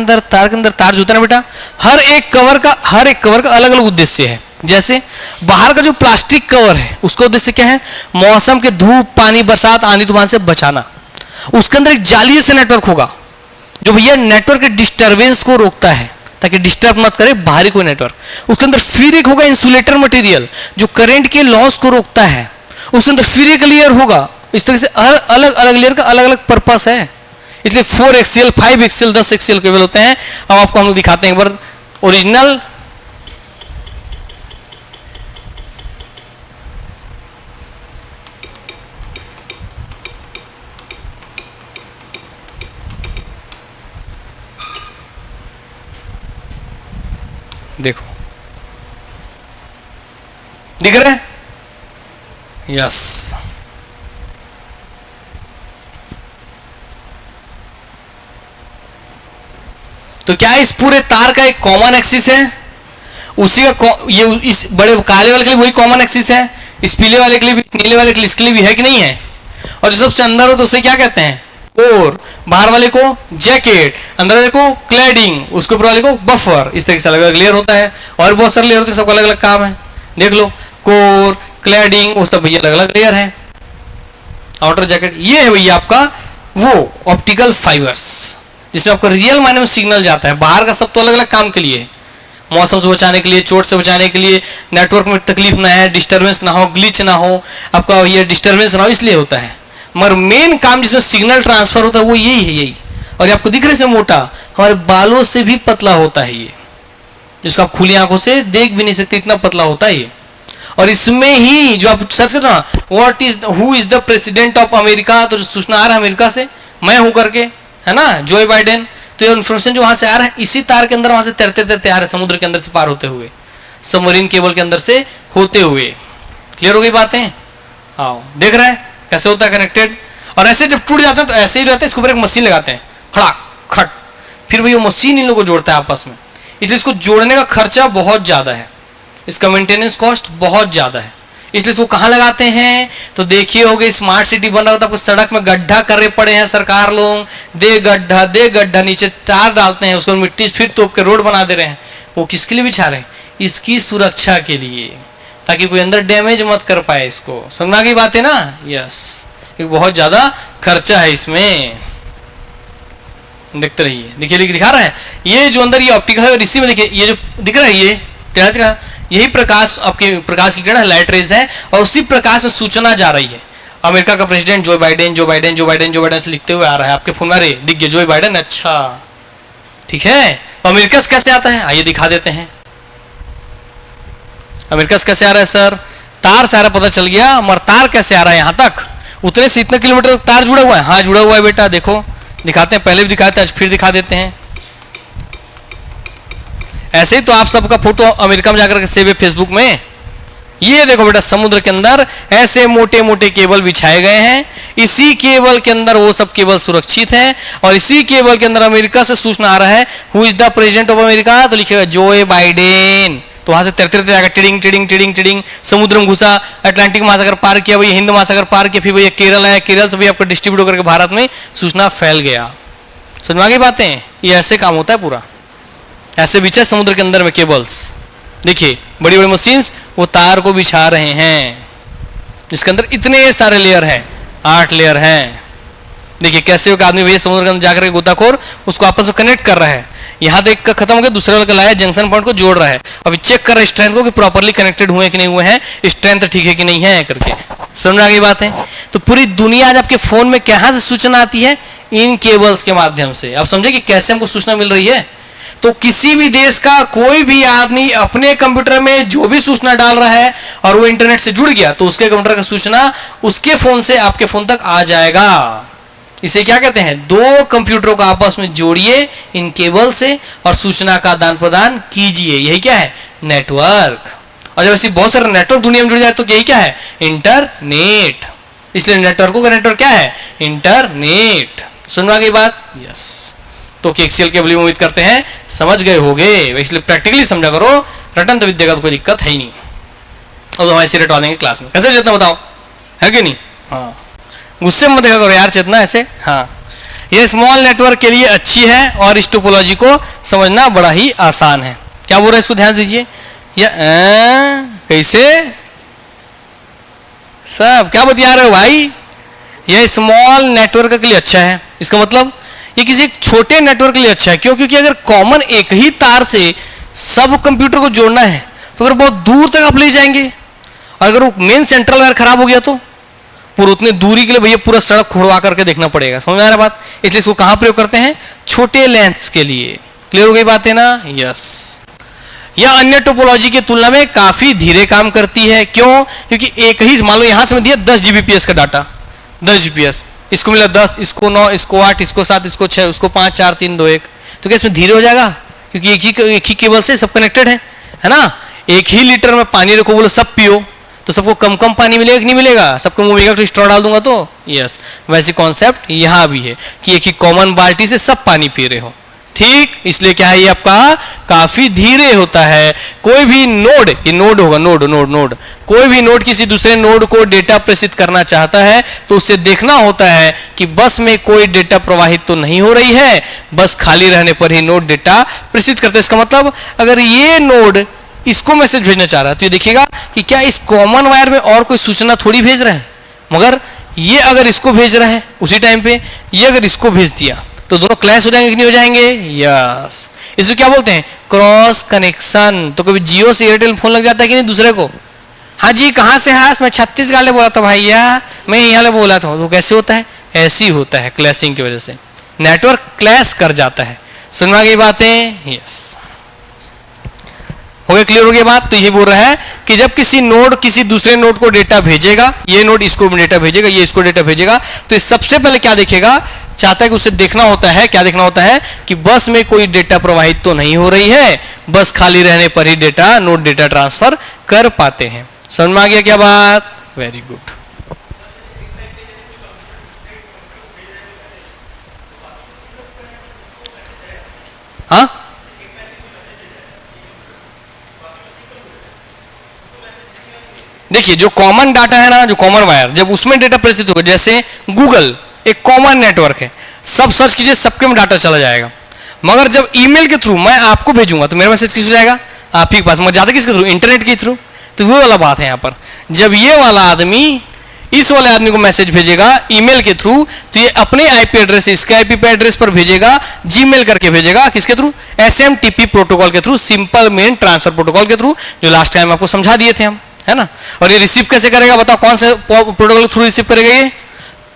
होता है ना बेटा, हर एक कवर का अलग अलग उद्देश्य है। जैसे बाहर का जो प्लास्टिक कवर है उसका उद्देश्य क्या है? मौसम के धूप, पानी, बरसात, आंधी तूफान से बचाना। उसके अंदर एक जालीय से नेटवर्क होगा जो भैया नेटवर्क के डिस्टरबेंस को रोकता है ताकि डिस्टर्ब मत करे बाहरी कोई नेटवर्क। उसके अंदर फिर एक होगा इंसुलेटर मटेरियल जो करंट के लॉस को रोकता है। उसके अंदर फिर एक लेयर होगा। इस तरह से हर अलग अलग लेयर का अलग अलग पर्पस है। इसलिए 4 एक्सियल, 5 एक्सियल, 10 एक्सियल केबल होते हैं। अब आपको हम लोग दिखाते हैं एक बार ओरिजिनल। देखो दिख रहा है? यस। तो क्या इस पूरे तार का एक कॉमन एक्सिस है? उसी का ये इस बड़े काले वाले के लिए वही कॉमन एक्सिस है, इस पीले वाले के लिए भी, नीले वाले के लिए, इसके लिए भी है कि नहीं है? और जो सबसे अंदर हो तो उसे क्या कहते हैं? कोर। बाहर वाले को जैकेट, अंदर वाले को क्लैडिंग, उसके ऊपर वाले को बफर। इस तरह से अलग अलग लेयर होता है और बहुत सारे लेयर होते हैं, सबका अलग अलग काम है। देख लो, कोर, क्लैडिंग, उस सब भैया अलग अलग लेयर है। आउटर जैकेट, ये है भैया आपका वो ऑप्टिकल फाइबर्स जिसमें आपका रियल मायने में सिग्नल जाता है। बाहर का सब तो अलग अलग काम के लिए, मौसम से बचाने के लिए, चोट से बचाने के लिए, नेटवर्क में तकलीफ ना है, डिस्टर्बेंस ना हो, ग्लिच ना हो, आपका ये डिस्टर्बेंस ना हो, इसलिए होता है। मगर मेन काम जिसमें सिग्नल ट्रांसफर होता है वो यही है, यही। और ये आपको दिख रहे से मोटा, हमारे बालों से भी पतला होता है ये, जिसको आप खुली आंखों से देख भी नहीं सकते, इतना पतला होता है ये। और इसमें ही जो आप सर्च करते हो ना, what is who is the president of America, तो जो सूचना आ रहा है अमेरिका से, मैं हूं करके, है ना, जो बाइडेन। तो ये इन्फॉर्मेशन जो वहां से आ रहा है इसी तार के अंदर, वहां से तैरते तैरते आ रहा है, समुद्र के अंदर से पार होते हुए, सबमरीन केबल के अंदर से होते हुए। क्लियर हो गई बातें? आओ, देख रहे हैं कैसे होता है कनेक्टेड। और ऐसे जब टूट जाते हैं तो ऐसे ही रहते हैं, इसके ऊपर एक मशीन लगाते हैं, खड़ाक खट, फिर वही मशीन इन लोगों को जोड़ता है आपस में। इसलिए इसको जोड़ने का खर्चा बहुत ज्यादा है, इसका मेंटेनेंस कॉस्ट बहुत ज्यादा है। इसलिए इसको कहाँ लगाते हैं? तो देखिए होगे स्मार्ट सिटी बन रहा होता है, सड़क में गड्ढा करे पड़े हैं सरकार लोग, दे गड्ढा, नीचे तार डालते हैं, उसको मिट्टी फिर तोप के रोड बना दे रहे हैं। वो किसके लिए बिछा रहे हैं? इसकी सुरक्षा के लिए, ताकि कोई अंदर डैमेज मत कर पाए इसको। समझा की बात है ना? यस, एक बहुत ज्यादा खर्चा है इसमें। देखते रहिए, देखिए दिखा रहा है ये जो अंदर ये ऑप्टिकल है, और इसी में देखिए ये जो दिख रहा है ये तेरा यही प्रकाश, आपके प्रकाश की किरण लाइट रेज है, और उसी प्रकाश में सूचना जा रही है। अमेरिका का प्रेसिडेंट जो बाइडेन से लिखते हुए आ रहा है आपके फोन में, अरे दिख गया जो बाइडेन, अच्छा ठीक है। तो अमेरिका से कैसे आता है आइए दिखा देते हैं। अमेरिका से कैसे आ रहा है सर? तार से आ रहा, पता चल गया, मगर तार कैसे आ रहा है यहाँ तक? उतने से इतने किलोमीटर तक तार जुड़ा हुआ है। हाँ जुड़ा हुआ है बेटा, देखो दिखाते हैं, पहले भी दिखाते हैं, आज फिर दिखा देते हैं। ऐसे ही तो आप सबका फोटो अमेरिका में जाकर के सेव है फेसबुक में। ये देखो बेटा, समुद्र के अंदर ऐसे मोटे मोटे केबल बिछाए गए हैं, इसी केबल के अंदर वो सब केबल सुरक्षित है, और इसी केबल के अंदर अमेरिका से सूचना आ रहा है who is the president of America, तो लिखेगा जो बाइडेन। तो वहां से तैरते तैरते आएगा, टिडिंग टिडिंग टिडिंग टिडिंग, समुद्र में घुसा, अटलांटिक महासागर पार किया, भैया हिंद महासागर पार किया, फिर भैया केरल आया, केरल से भी आपको डिस्ट्रीब्यूट करके भारत में सूचना फैल गया। समझ की बातें? ये ऐसे काम होता है पूरा, ऐसे बिछे समुद्र के अंदर में केबल्स। देखिए बड़ी बड़ी मशीन्स वो तार को बिछा रहे हैं, जिसके अंदर इतने सारे लेयर हैं, 8 लेयर हैं। देखिए कैसे एक आदमी भैया समुद्र के अंदर जाकर के गोताखोर उसको आपस में कनेक्ट कर रहा है। यहाँ देख कर खत्म हो गया, दूसरे वाले का लाया, जंक्शन पॉइंट को जोड़ रहा है, अभी चेक कर रहा है स्ट्रेंथ को कि प्रॉपरली कनेक्टेड हुए कि नहीं हुए हैं, स्ट्रेंथ ठीक है कि नहीं है करके। समझ आ गई बात है? तो पूरी दुनिया आज आपके फोन में कहाँ से सूचना आती है? इन केबल्स के माध्यम से। आप समझे कि कैसे हमको सूचना मिल रही है? तो किसी भी देश का कोई भी आदमी अपने कंप्यूटर में जो भी सूचना डाल रहा है और वो इंटरनेट से जुड़ गया, तो उसके कंप्यूटर का सूचना उसके फोन से आपके फोन तक आ जाएगा। इसे क्या कहते हैं? 2 कंप्यूटरों को आपस में जोड़िए इन केबल से और सूचना का आदान प्रदान कीजिए। यही क्या है? नेटवर्क। और जब ऐसी बहुत सारे नेटवर्क दुनिया में जुड़ जाए तो यही क्या है? इंटरनेट। इसलिए नेटवर्कों का नेटवर्क क्या है? इंटरनेट। सुनवा गई बात? यस। तो कोएक्सियल केबल उम्मीद करते हैं समझ गए होगे, इसलिए प्रैक्टिकली समझा करो, रटन तो विद्या का तो कोई दिक्कत है ही नहीं। और तो हमारे सिर हटवा देंगे क्लास में। कैसे चेतना बताओ, है कि नहीं? हाँ, गुस्से में देखा करो यार चेतना ऐसे। हाँ, ये स्मॉल नेटवर्क के लिए अच्छी है और इस टोपोलॉजी को समझना बड़ा ही आसान है। क्या बोल रहा है, इसको ध्यान दीजिए। या कैसे सब क्या बतिया रहे हो भाई? यह स्मॉल नेटवर्क के लिए अच्छा है, इसका मतलब ये किसी एक छोटे नेटवर्क के लिए अच्छा है। क्यों? क्योंकि अगर कॉमन एक ही तार से सब कंप्यूटर को जोड़ना है तो अगर बहुत दूर तक आप ले जाएंगे, और अगर वो मेन सेंट्रल वायर खराब हो गया तो पूरा उतनी दूरी के लिए भैया पूरा सड़क खुड़वा करके देखना पड़ेगा। समझ में आ रहा बात? इसलिए इसको कहां प्रयोग करते हैं? छोटे लेंथ्स के लिए। क्लियर हो गई बात है ना? यस। यह अन्य टोपोलॉजी की तुलना में काफी धीरे काम करती है। क्यों? क्योंकि एक ही, मान लो यहां से मैं दिया 10 जीबीपीएस का डाटा, 10 जीबीपीएस, इसको मिला 10, इसको 9, इसको 8, इसको 7, इसको 6, उसको 5, 4, 3, 2, 1, तो क्या इसमें धीरे हो जाएगा? क्योंकि एक ही केबल से सब कनेक्टेड है ना? एक ही लीटर में पानी रखो, बोलो सब पियो, तो सबको कम कम पानी मिलेगा कि नहीं मिलेगा? सबको मुंह में स्ट्रॉ डाल दूंगा तो यस। वैसे कॉन्सेप्ट यहां भी है कि एक ही कॉमन बाल्टी से सब पानी पी रहे हो, ठीक? इसलिए क्या है, ये आपका काफी धीरे होता है। कोई भी नोड, ये नोड होगा, नोड, कोई भी नोड किसी दूसरे नोड को डेटा प्रेषित करना चाहता है तो उससे देखना होता है कि बस में कोई डेटा प्रवाहित तो नहीं हो रही है, बस खाली रहने पर ही नोड डेटा प्रेषित करता है। इसका मतलब अगर ये नोड इसको मैसेज भेजना चाह रहा है तो ये देखिएगा कि क्या इस कॉमन वायर में और कोई सूचना थोड़ी भेज रहा है, मगर ये अगर इसको भेज रहा है उसी टाइम पे, ये अगर इसको भेज दिया तो दोनों क्लैश हो जाएंगे कि नहीं हो जाएंगे? यस। इसको क्या बोलते हैं? Cross connection. तो कभी जियो से एयरटेल फोन लग जाता है कि नहीं दूसरे को? हाँ जी, कहाँ से है? मैं छत्तीसगढ़ ले बोला था भैया, मैं यहाँ ले बोला था। तो कैसे होता है? ऐसे ही होता है, क्लैशिंग की वजह से नेटवर्क क्लैश कर जाता है। सुनवा गई बातें? यस, हो गया, क्लियर हो गई बात? तो ये बोल रहा है कि जब किसी नोड किसी दूसरे नोड को डेटा भेजेगा, ये नोड इसको डेटा भेजेगा, ये इसको डेटा भेजेगा, तो इस सबसे पहले क्या देखेगा? चाहता है कि उसे देखना होता है, क्या देखना होता है? कि बस में कोई डेटा प्रवाहित तो नहीं हो रही है, बस खाली रहने पर ही डेटा नोड डेटा ट्रांसफर कर पाते हैं। समझ में आ गया क्या बात? Very good. हाँ, देखिए जो कॉमन डाटा है ना, जो कॉमन वायर, जब उसमें डेटा प्रेषित होगा, जैसे गूगल एक कॉमन नेटवर्क है, सब सर्च कीजिए सबके में डाटा चला जाएगा। मगर जब ईमेल के थ्रू मैं आपको भेजूंगा तो मेरा मैसेज किस जाएगा? आप ही के पास। मगर जाता किसके थ्रू? इंटरनेट के थ्रू। तो वो वाला बात है यहाँ पर, जब ये वाला आदमी इस वाले आदमी को मैसेज भेजेगा ईमेल के थ्रू, तो ये अपने आईपी एड्रेस से इसके आईपी एड्रेस पर भेजेगा, जीमेल करके भेजेगा। किसके थ्रू? एसएमटीपी प्रोटोकॉल के through, simple mail transfer protocol के थ्रू, जो लास्ट टाइम आपको समझा दिए थे हम, है ना? और ये रिसीव कैसे करेगा बताओ? कौन से प्रोटोकॉल के थ्रू रिसीव करेगा? ये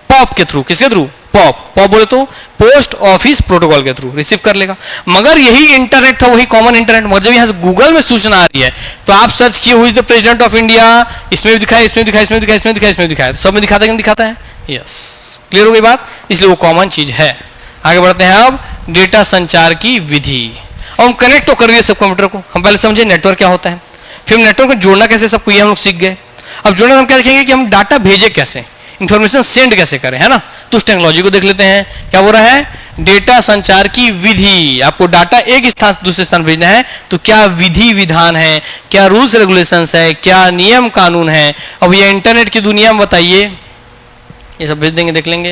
पॉप के थ्रू। किसके थ्रू? पॉप बोले तो पोस्ट ऑफिस प्रोटोकॉल के थ्रू रिसीव कर लेगा। मगर यही इंटरनेट था, वही कॉमन इंटरनेट। मगर जब यहाँ से गूगल में सूचना आ रही है तो आप सर्च किए who is the president of India, इसमें भी दिखाया, इसमें दिखाया, इसमें दिखाया, इसमें दिखाया, इसमें दिखाया, सब में दिखाता है कि नहीं दिखाता है? यस, क्लियर हो गई बात? इसलिए वो कॉमन चीज है। आगे बढ़ते हैं अब डेटा संचार की विधि। और हम कनेक्ट तो कर दिए सब कंप्यूटर को। हम पहले समझे नेटवर्क क्या होता है, फिर नेटवर्क को जोड़ना कैसे, सबको ये हम लोग सीख गए। अब जोड़ना हम क्या देखेंगे कि हम डाटा भेजे कैसे, इंफॉर्मेशन सेंड कैसे करें, है ना? तो उस टेक्नोलॉजी को देख लेते हैं। क्या बोल रहा है? डेटा संचार की विधि। आपको डाटा एक स्थान से दूसरे स्थान भेजना है तो क्या विधि विधान है, क्या रूल्स रेगुलेशंस है, क्या नियम कानून है। अब ये इंटरनेट की दुनिया में बताइए, ये सब भेज देंगे, देख लेंगे।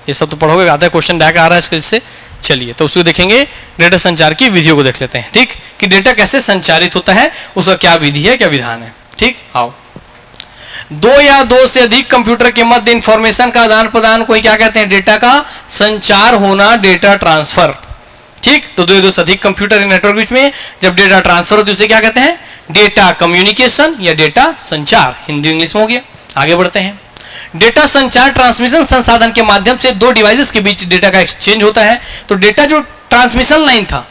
ये सब तो पढ़ोगे, आता है क्वेश्चन डायरेक्ट आ रहा है इससे। चलिए तो उसको देखेंगे, डेटा संचार की विधियों को देख लेते हैं, ठीक? कि डेटा कैसे संचारित होता है, उसका क्या विधि है, क्या विधान है, ठीक? आओ। दो या दो से अधिक कंप्यूटर के मध्य इंफॉर्मेशन का आदान प्रदान को ही क्या कहते हैं? डेटा का संचार होना, डेटा ट्रांसफर, ठीक? तो दो या दो से अधिक कंप्यूटर नेटवर्क बीच में जब डेटा ट्रांसफर होती है उसे क्या कहते हैं? डेटा कम्युनिकेशन या डेटा संचार। हिंदी इंग्लिश में हो गया। आगे बढ़ते हैं। डेटा संचार ट्रांसमिशन संसाधन के माध्यम से दो डिवाइसेस के बीच डेटा का एक्सचेंज होता है। तो डेटा जो ट्रांसमिशन लाइन था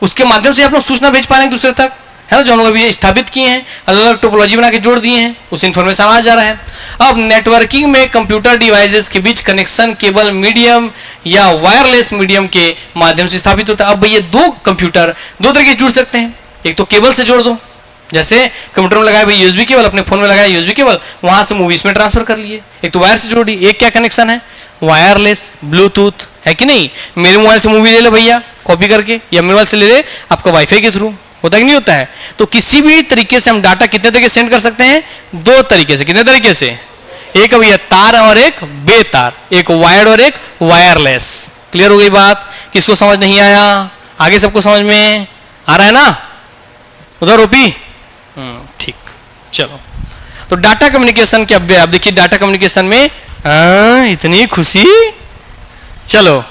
उसके माध्यम से आप लोग सूचना भेज पा रहे हैं दूसरे तक, है ना? जो हम लोग अभी स्थापित किए हैं, अलग अलग टोपोलॉजी बना के जोड़ दिए हैं, उस इंफॉर्मेशन आ जा रहा है। अब नेटवर्किंग में कंप्यूटर डिवाइसेस के बीच कनेक्शन केबल मीडियम या वायरलेस मीडियम के माध्यम से स्थापित होता है। अब ये दो कंप्यूटर दो तरीके से जुड़ सकते हैं। एक तो केबल से जोड़ दो, जैसे कंप्यूटर में लगाया भाई यूएसबी केबल, अपने फोन में लगाया यूएसबी केबल, वहां से मूवीज में ट्रांसफर कर लिए। एक तो वायर से जोड़ी। एक क्या कनेक्शन है? वायरलेस ब्लूटूथ, है कि नहीं? मेरे मोबाइल से मूवी ले ले भैया कॉपी करके, या मेरे मोबाइल से ले ले आपका वाईफाई के थ्रू, होता है कि नहीं होता है? तो किसी भी तरीके से हम डाटा कितने तरीके सेंड कर सकते हैं? दो तरीके से। कितने तरीके से? एक भैया तार और एक बेतार, एक वायर्ड और एक वायरलेस। क्लियर हो गई बात? किसको समझ नहीं आया? आगे सबको समझ में आ रहा है ना? उधर ओपी ठीक। चलो, तो डाटा कम्युनिकेशन के अव्यय। अब देखिए डाटा कम्युनिकेशन में इतनी खुशी। चलो,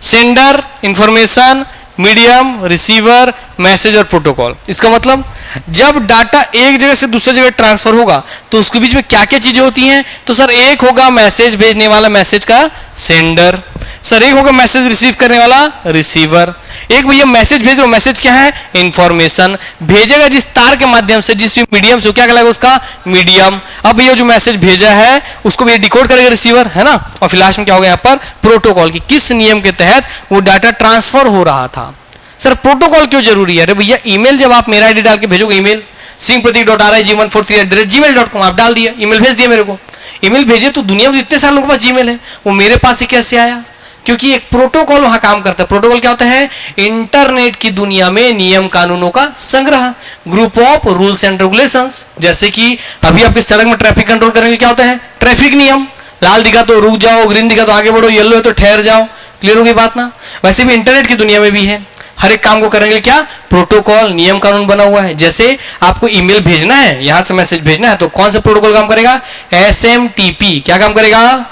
sender, information, medium, receiver, message और प्रोटोकॉल। इसका मतलब जब डाटा एक जगह से दूसरी जगह ट्रांसफर होगा तो उसके बीच में क्या क्या चीजें होती हैं? तो सर एक होगा मैसेज भेजने वाला, मैसेज का सेंडर। सर एक होगा मैसेज रिसीव करने वाला, रिसीवर। एक भैया मैसेज भेज रहा, मैसेज क्या है? इंफॉर्मेशन। भेजेगा जिस तार के माध्यम से, जिस मीडियम से, क्या कहलाएगा उसका? मीडियम। अब भैया जो मैसेज भेजा है उसको भैया डिकोड करेगा रिसीवर, है ना? और फिर लास्ट में क्या होगा यहाँ पर? प्रोटोकॉल की किस नियम के तहत वो डाटा ट्रांसफर हो रहा था। सर प्रोटोकॉल क्यों जरूरी है? अरे भैया ईमेल जब आप मेरा आईडी डाल के भेजोगे, ईमेल simpratik.rig143@gmail.com आप डाल दिया, ईमेल भेज दिया मेरे को। ईमेल भेजे तो दुनिया में इतने सारे लोगों के पास जीमेल है, वो मेरे पास ही कैसे आया? क्योंकि एक प्रोटोकॉल वहां काम करता है। प्रोटोकॉल क्या होता है? इंटरनेट की दुनिया में नियम कानूनों का संग्रह, group of rules and regulations. जैसे कि अभी आपकी सड़क में ट्रैफिक कंट्रोल करने के लिए क्या होता है? ट्रैफिक नियम। लाल दिखा तो रुक जाओ, ग्रीन दिखा तो आगे बढ़ो, येलो है तो ठहर जाओ। क्लियर हो गई बात ना? वैसे भी इंटरनेट की दुनिया में भी है, हर एक काम को करने के लिए क्या? प्रोटोकॉल, नियम कानून बना हुआ है। जैसे आपको ईमेल भेजना है, यहां से मैसेज भेजना है, तो कौन सा प्रोटोकॉल काम करेगा? SMTP। क्या काम करेगा?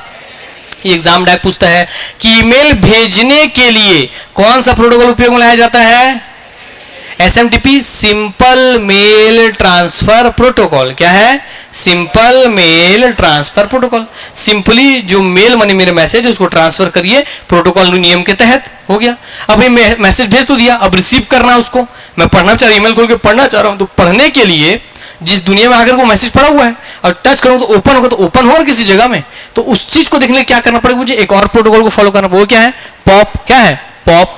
एग्जाम डायरेक्ट पूछता है कि ईमेल भेजने के लिए कौन सा प्रोटोकॉल उपयोग में लाया जाता है? SMTP, simple mail transfer protocol. क्या है? Simple mail transfer protocol. Simply जो मेल माने मेरे मैसेज उसको ट्रांसफर करिए, प्रोटोकॉल नियम के तहत हो गया। अब मैं मैसेज भेज तो दिया, अब रिसीव करना उसको, मैं पढ़ना चाह रहा हूं, ईमेल खोल के पढ़ना चाह रहा हूं, तो पढ़ने के लिए जिस दुनिया में आकर वो मैसेज पड़ा हुआ है और टच करूं तो ओपन होगा, तो ओपन होगा किसी जगह में, तो उस चीज को देखने के लिए क्या करना पड़ेगा? मुझे एक और प्रोटोकॉल को फॉलो करना पड़ेगा। वो क्या है? पॉप। क्या है? Pop,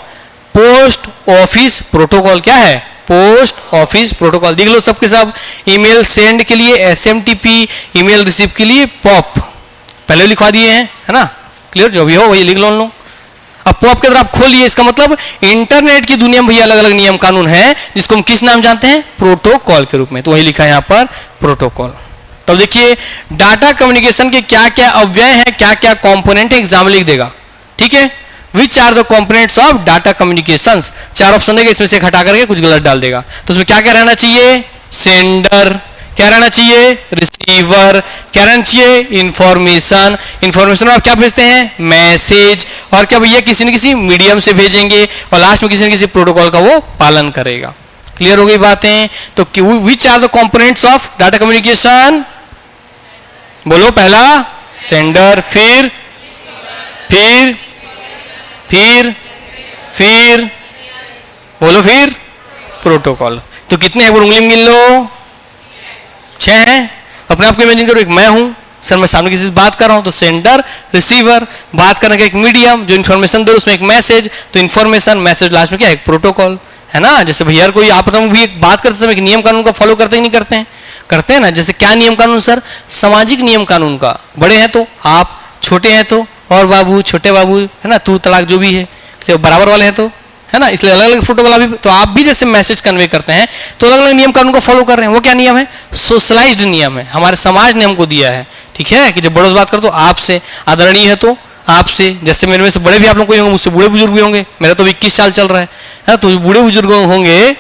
post office protocol. क्या है? Post office protocol. देख लो सबके सब। ईमेल सेंड के लिए SMTP, ईमेल रिसीव के लिए पॉप। पहले लिखवा दिए हैं, है ना? क्लियर? जो भी हो वही लिख लो उन लोग। अब पॉप के अंदर आप खोलिए, इसका मतलब इंटरनेट की दुनिया में भी अलग अलग नियम कानून है, जिसको हम किस नाम जानते हैं? प्रोटोकॉल के रूप में। तो वही लिखा है यहाँ पर, प्रोटोकॉल। तो देखिए डाटा कम्युनिकेशन के क्या क्या अव्यय हैं, क्या क्या कंपोनेंट है, एग्जाम लिख देगा। ठीक है? Which are the components of data communications. चार ऑप्शन देगा, इसमें से हटा करके कुछ गलत डाल देगा। तो उसमें क्या क्या रहना चाहिए? सेंडर। क्या रहना चाहिए? रिसीवर। क्या रहना चाहिए? इंफॉर्मेशन। इंफॉर्मेशन आप क्या भेजते हैं? मैसेज। और क्या भैया? किसी न किसी मीडियम से भेजेंगे और लास्ट में किसी न किसी प्रोटोकॉल का वो पालन करेगा। क्लियर हो गई बातें? तो which are the components of data communication? बोलो। पहला सेंडर, फिर बोलो, फिर प्रोटोकॉल। तो कितने हैं? वो उंगली में गिन लो। 6 हैं। अपने आप को इमेजिन करो, एक मैं हूं सर, मैं सामने किसी से बात कर रहा हूं, तो सेंडर, रिसीवर, बात करने का एक मीडियम जो इन्फॉर्मेशन दे, उसमें एक मैसेज, तो इन्फॉर्मेशन, मैसेज, लास्ट में क्या? एक प्रोटोकॉल, है ना? जैसे भैया कोई आप भी बात करते समय नियम कानून का फॉलो करते ही नहीं करते हैं? करते हैं ना? जैसे क्या नियम कानून सर? सामाजिक नियम कानून का। बड़े हैं तो आप, छोटे हैं तो और बाबू, छोटे बाबू, है ना? तू तलाक जो भी है, बराबर वाले हैं तो, है ना? इसलिए अलग अलग प्रोटोकॉल अभी। तो आप भी जैसे मैसेज कन्वे करते हैं तो अलग अलग नियम कानून को फॉलो कर रहे हैं। वो क्या नियम है? सोशलाइज्ड नियम है, हमारे समाज ने हमको दिया है। ठीक है? कि जब बड़ों से बात करो तो आपसे, आदरणीय है तो आपसे। जैसे मेरे में से बड़े भी आप लोग कोई होंगे, मुझसे बूढ़े बुजुर्ग भी होंगे। मेरा तो 21 साल चल रहा है, तो बूढ़े बुजुर्ग होंगे।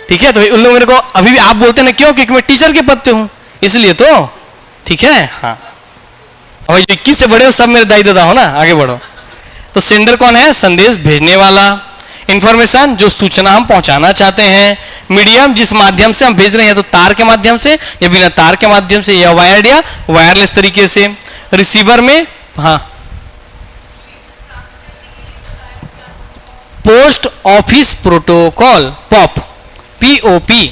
ठीक है? तो उन लोग मेरे को अभी भी आप बोलते हैं क्यों? क्योंकि मैं टीचर के पद पे हूं, इसलिए तो। ठीक है? हाँ, और 21 से बड़े सब मेरे दाई दादा हो ना। आगे बढ़ो। तो सेंडर कौन है? संदेश भेजने वाला। इंफॉर्मेशन, जो सूचना हम पहुंचाना चाहते हैं। मीडियम, जिस माध्यम से हम भेज रहे हैं, तो तार के माध्यम से या बिना तार के माध्यम से, या वायर्ड या वायरलेस तरीके से। रिसीवर में हाँ, post office protocol, pop, POP।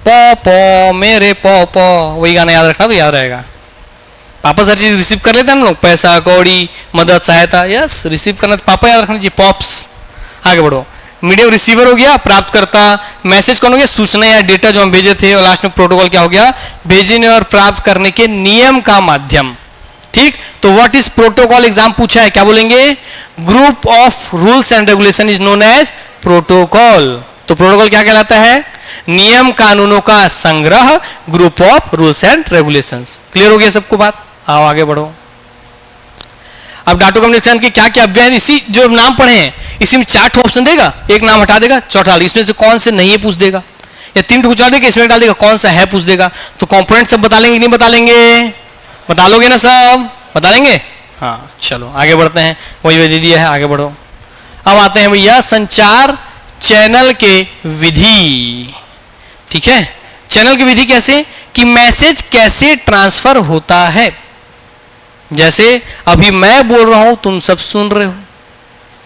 पॉ मेरे पॉ, वही गाना याद रखना तो याद रहेगा। पापा हर चीज रिसीव कर लेते हैं हम लोग, पैसा कौड़ी, मदद, सहायता। यस, रिसीव करना तो पापा याद रखना चाहिए, पॉप्स। आगे बढ़ो। मीडियम रिसीवर हो गया, प्राप्तकर्ता। मैसेज कौन हो गया? सूचना या डेटा जो हम भेजे थे। और लास्ट में प्रोटोकॉल क्या हो गया? भेजने और प्राप्त करने के नियम का माध्यम। ठीक, तो व्हाट इज प्रोटोकॉल एग्जाम पूछा है, क्या बोलेंगे, group of rules and regulation is known as protocol. तो प्रोटोकॉल क्या कहलाता है, नियम कानूनों का संग्रह, group of rules and regulations. Clear हो गया सबको बात, आओ आगे बढ़ो। अब डाटा कम्युनिकेशन के क्या क्या अभ्यास, इसी जो नाम पढ़े हैं इसी में 4 ऑप्शन देगा, एक नाम हटा देगा, चौथा इसमें से कौन से नहीं है पूछ देगा, या 3 कुछ देगा, इसमें डाल देगा कौन सा है पूछ देगा। तो कंपोनेंट सब बता लेंगे नहीं बता लेंगे, बता लोगे ना सब, बता लेंगे। हाँ चलो आगे बढ़ते हैं, वही दे दिया है, आगे बढ़ो। अब आते हैं भैया संचार चैनल के विधि। ठीक है, चैनल की विधि कैसे, कि मैसेज कैसे ट्रांसफर होता है। जैसे अभी मैं बोल रहा हूं, तुम सब सुन रहे हो,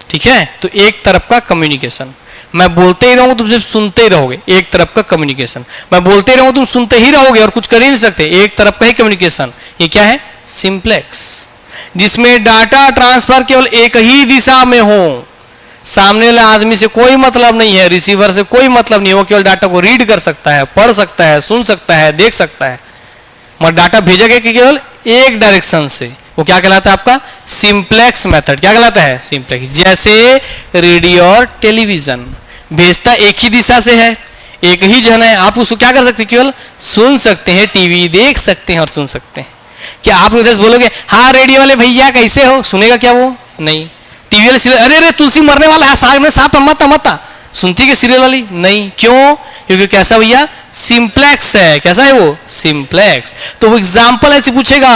ठीक है, तो एक तरफ का कम्युनिकेशन। मैं बोलते ही रहूंगा, तुम सिर्फ सुनते ही रहोगे, एक तरफ का कम्युनिकेशन। मैं बोलते ही रहूंगा, तुम सुनते ही रहोगे और कुछ कर ही नहीं सकते, एक तरफ का ही कम्युनिकेशन। ये क्या है, सिंप्लेक्स, जिसमें डाटा ट्रांसफर केवल एक ही दिशा में हो। सामने वाले आदमी से कोई मतलब नहीं है, रिसीवर से कोई मतलब नहीं है, वो केवल डाटा को रीड कर सकता है, पढ़ सकता है, सुन सकता है, देख सकता है, मगर डाटा भेजा गया केवल एक डायरेक्शन से। वो क्या कहलाता है आपका, सिंप्लेक्स मेथड। क्या कहलाता है, सिंप्लेक्स। जैसे रेडियो और टेलीविजन भेजता एक ही दिशा से है, एक ही जन है, आप उसको क्या कर सकते हैं, केवल सुन सकते हैं, टीवी देख सकते हैं और सुन सकते हैं। क्या आप उधर से बोलोगे हाँ रेडियो वाले भैया कैसे हो, सुनेगा क्या वो, नहीं। टीवी वाले सीरियल, अरे अरे तुलसी मरने वाला है, साग में सांप मत मत, सुनती है सीरियल वाली, नहीं। क्यों, क्योंकि कैसा भैया, सिंप्लेक्स है। कैसा है वो, सिंप्लेक्स। तो वो एग्जाम्पल ऐसे पूछेगा,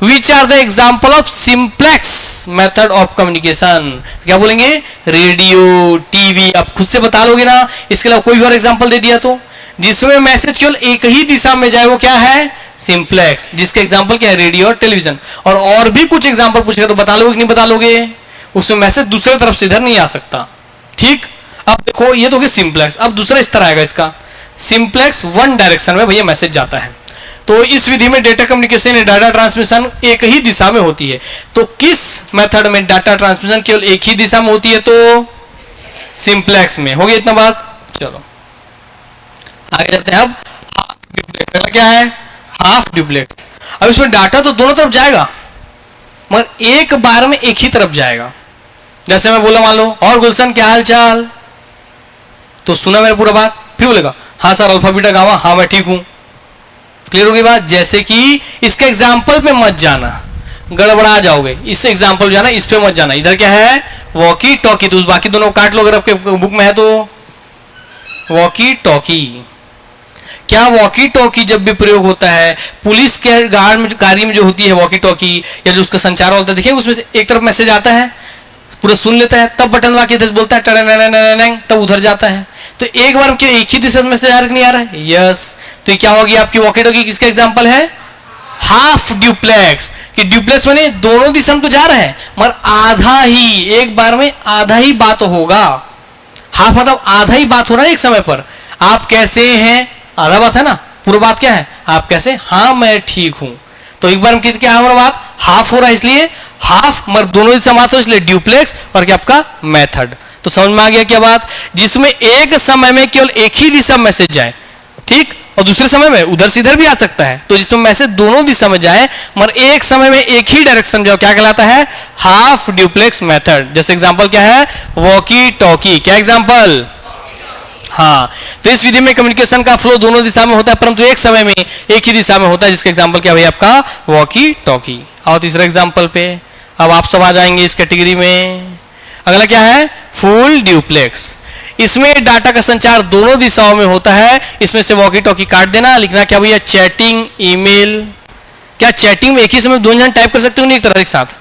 which are the example of simplex method of communication. क्या बोलेंगे, रेडियो, टीवी। अब खुद से बता लोगे ना, इसके अलावा कोई और एग्जाम्पल दे दिया तो, जिसमें मैसेज केवल एक ही दिशा में जाए, वो क्या है, सिंप्लेक्स। जिसके एग्जाम्पल क्या है, रेडियो और टेलीविजन। और भी कुछ एग्जाम्पल पूछेगा तो बता लोगे कि नहीं बता लोगे, उसमें मैसेज दूसरे तरफ से इधर नहीं आ सकता। ठीक, अब देखो ये तो सिंप्लेक्स। अब दूसरा स्तर आएगा इसका, सिंप्लेक्स वन डायरेक्शन में भैया मैसेज जाता है। तो इस विधि में डेटा कम्युनिकेशन या डाटा ट्रांसमिशन एक ही दिशा में होती है। तो किस मेथड में डाटा ट्रांसमिशन केवल एक ही दिशा में होती है, तो सिंप्लेक्स में। हो गया इतना बात, चलो आगे जाते हैं। अब हाफ ड्यूप्लेक्स क्या है, हाफ ड्यूप्लेक्स। अब इसमें डाटा तो दोनों तरफ जाएगा, मगर एक बार में एक ही तरफ जाएगा। जैसे मैं बोला, मान लो और गुलशन क्या हाल चाल, तो सुना मेरा पूरा बात, फिर बोलेगा हाँ सर अल्फा बीटा गामा, हाँ मैं ठीक हूं। क्लियर हो गई बात। जैसे कि इसके एग्जाम्पल पे मत जाना, गड़बड़ा जाओगे। इस एग्जाम्पल जाना, इस पे मत जाना। इधर क्या है, वॉकी टॉकी, तो उस बाकी दोनों काट लो अगर आपके बुक में है तो। वॉकी टॉकी, क्या वॉकी टॉकी जब भी प्रयोग होता है पुलिस के गार्ड में, जो गाड़ी में जो होती है वॉकी टॉकी, या जो उसका संचार होता है, देखिए उसमें से एक तरफ मैसेज आता है, पूरा सुन लेता है, तब बटन दबा के इधर बोलता है, तब उधर जाता है। तो एक बार क्यों एक ही दिशा में मैसेज आ रहा नहीं आ रहा है, यस। तो ये क्या होगी आपकी वॉकी टॉकी, किसका एग्जाम्पल है, हाफ ड्यूप्लेक्स। कि ड्यूप्लेक्स माने दोनों दिशा में तो जा रहा है, मगर आधा ही, एक बार में आधा ही बात होगा। हाफ मतलब आधा ही बात हो रहा है एक समय पर। आप कैसे हैं, आधा बात है ना, पूरा बात क्या है, आप कैसे, हाँ मैं ठीक हूं। तो एक बार क्या हो रहा बात, हाफ हो रहा है, इसलिए हाफ, मगर दोनों दिशा बात हो इसलिए ड्यूप्लेक्स। और क्या आपका मेथड। तो समझ में आ गया क्या बात, जिसमें एक समय में केवल एक ही दिशा मैसेज जाए, ठीक, और दूसरे समय में उधर से इधर भी आ सकता है। तो जिसमें मैसेज दोनों दिशा में जाए मगर एक समय में एक ही डायरेक्शन जाओ, क्या कहलाता है, हाफ ड्यूप्लेक्स मेथड। जैसे एग्जांपल क्या है, वॉकी टॉकी। क्या एग्जांपल, हाँ। तो इस विधि में कम्युनिकेशन का फ्लो दोनों दिशा में होता है, परंतु एक समय में एक ही दिशा में होता है, जिसका एग्जांपल क्या भाई आपका, वॉकी टॉकी। और तीसरा एग्जांपल पे अब आप सब आ जाएंगे इस कैटेगरी में। अगला क्या है, फुल ड्यूप्लेक्स। इसमें डाटा का संचार दोनों दिशाओं में होता है। इसमें से वॉकी टॉकी काट देना, लिखना क्या भैया, चैटिंग, ईमेल। क्या चैटिंग में एक ही समय दोनों जन टाइप कर सकते हो नहीं, एक तरह एक साथ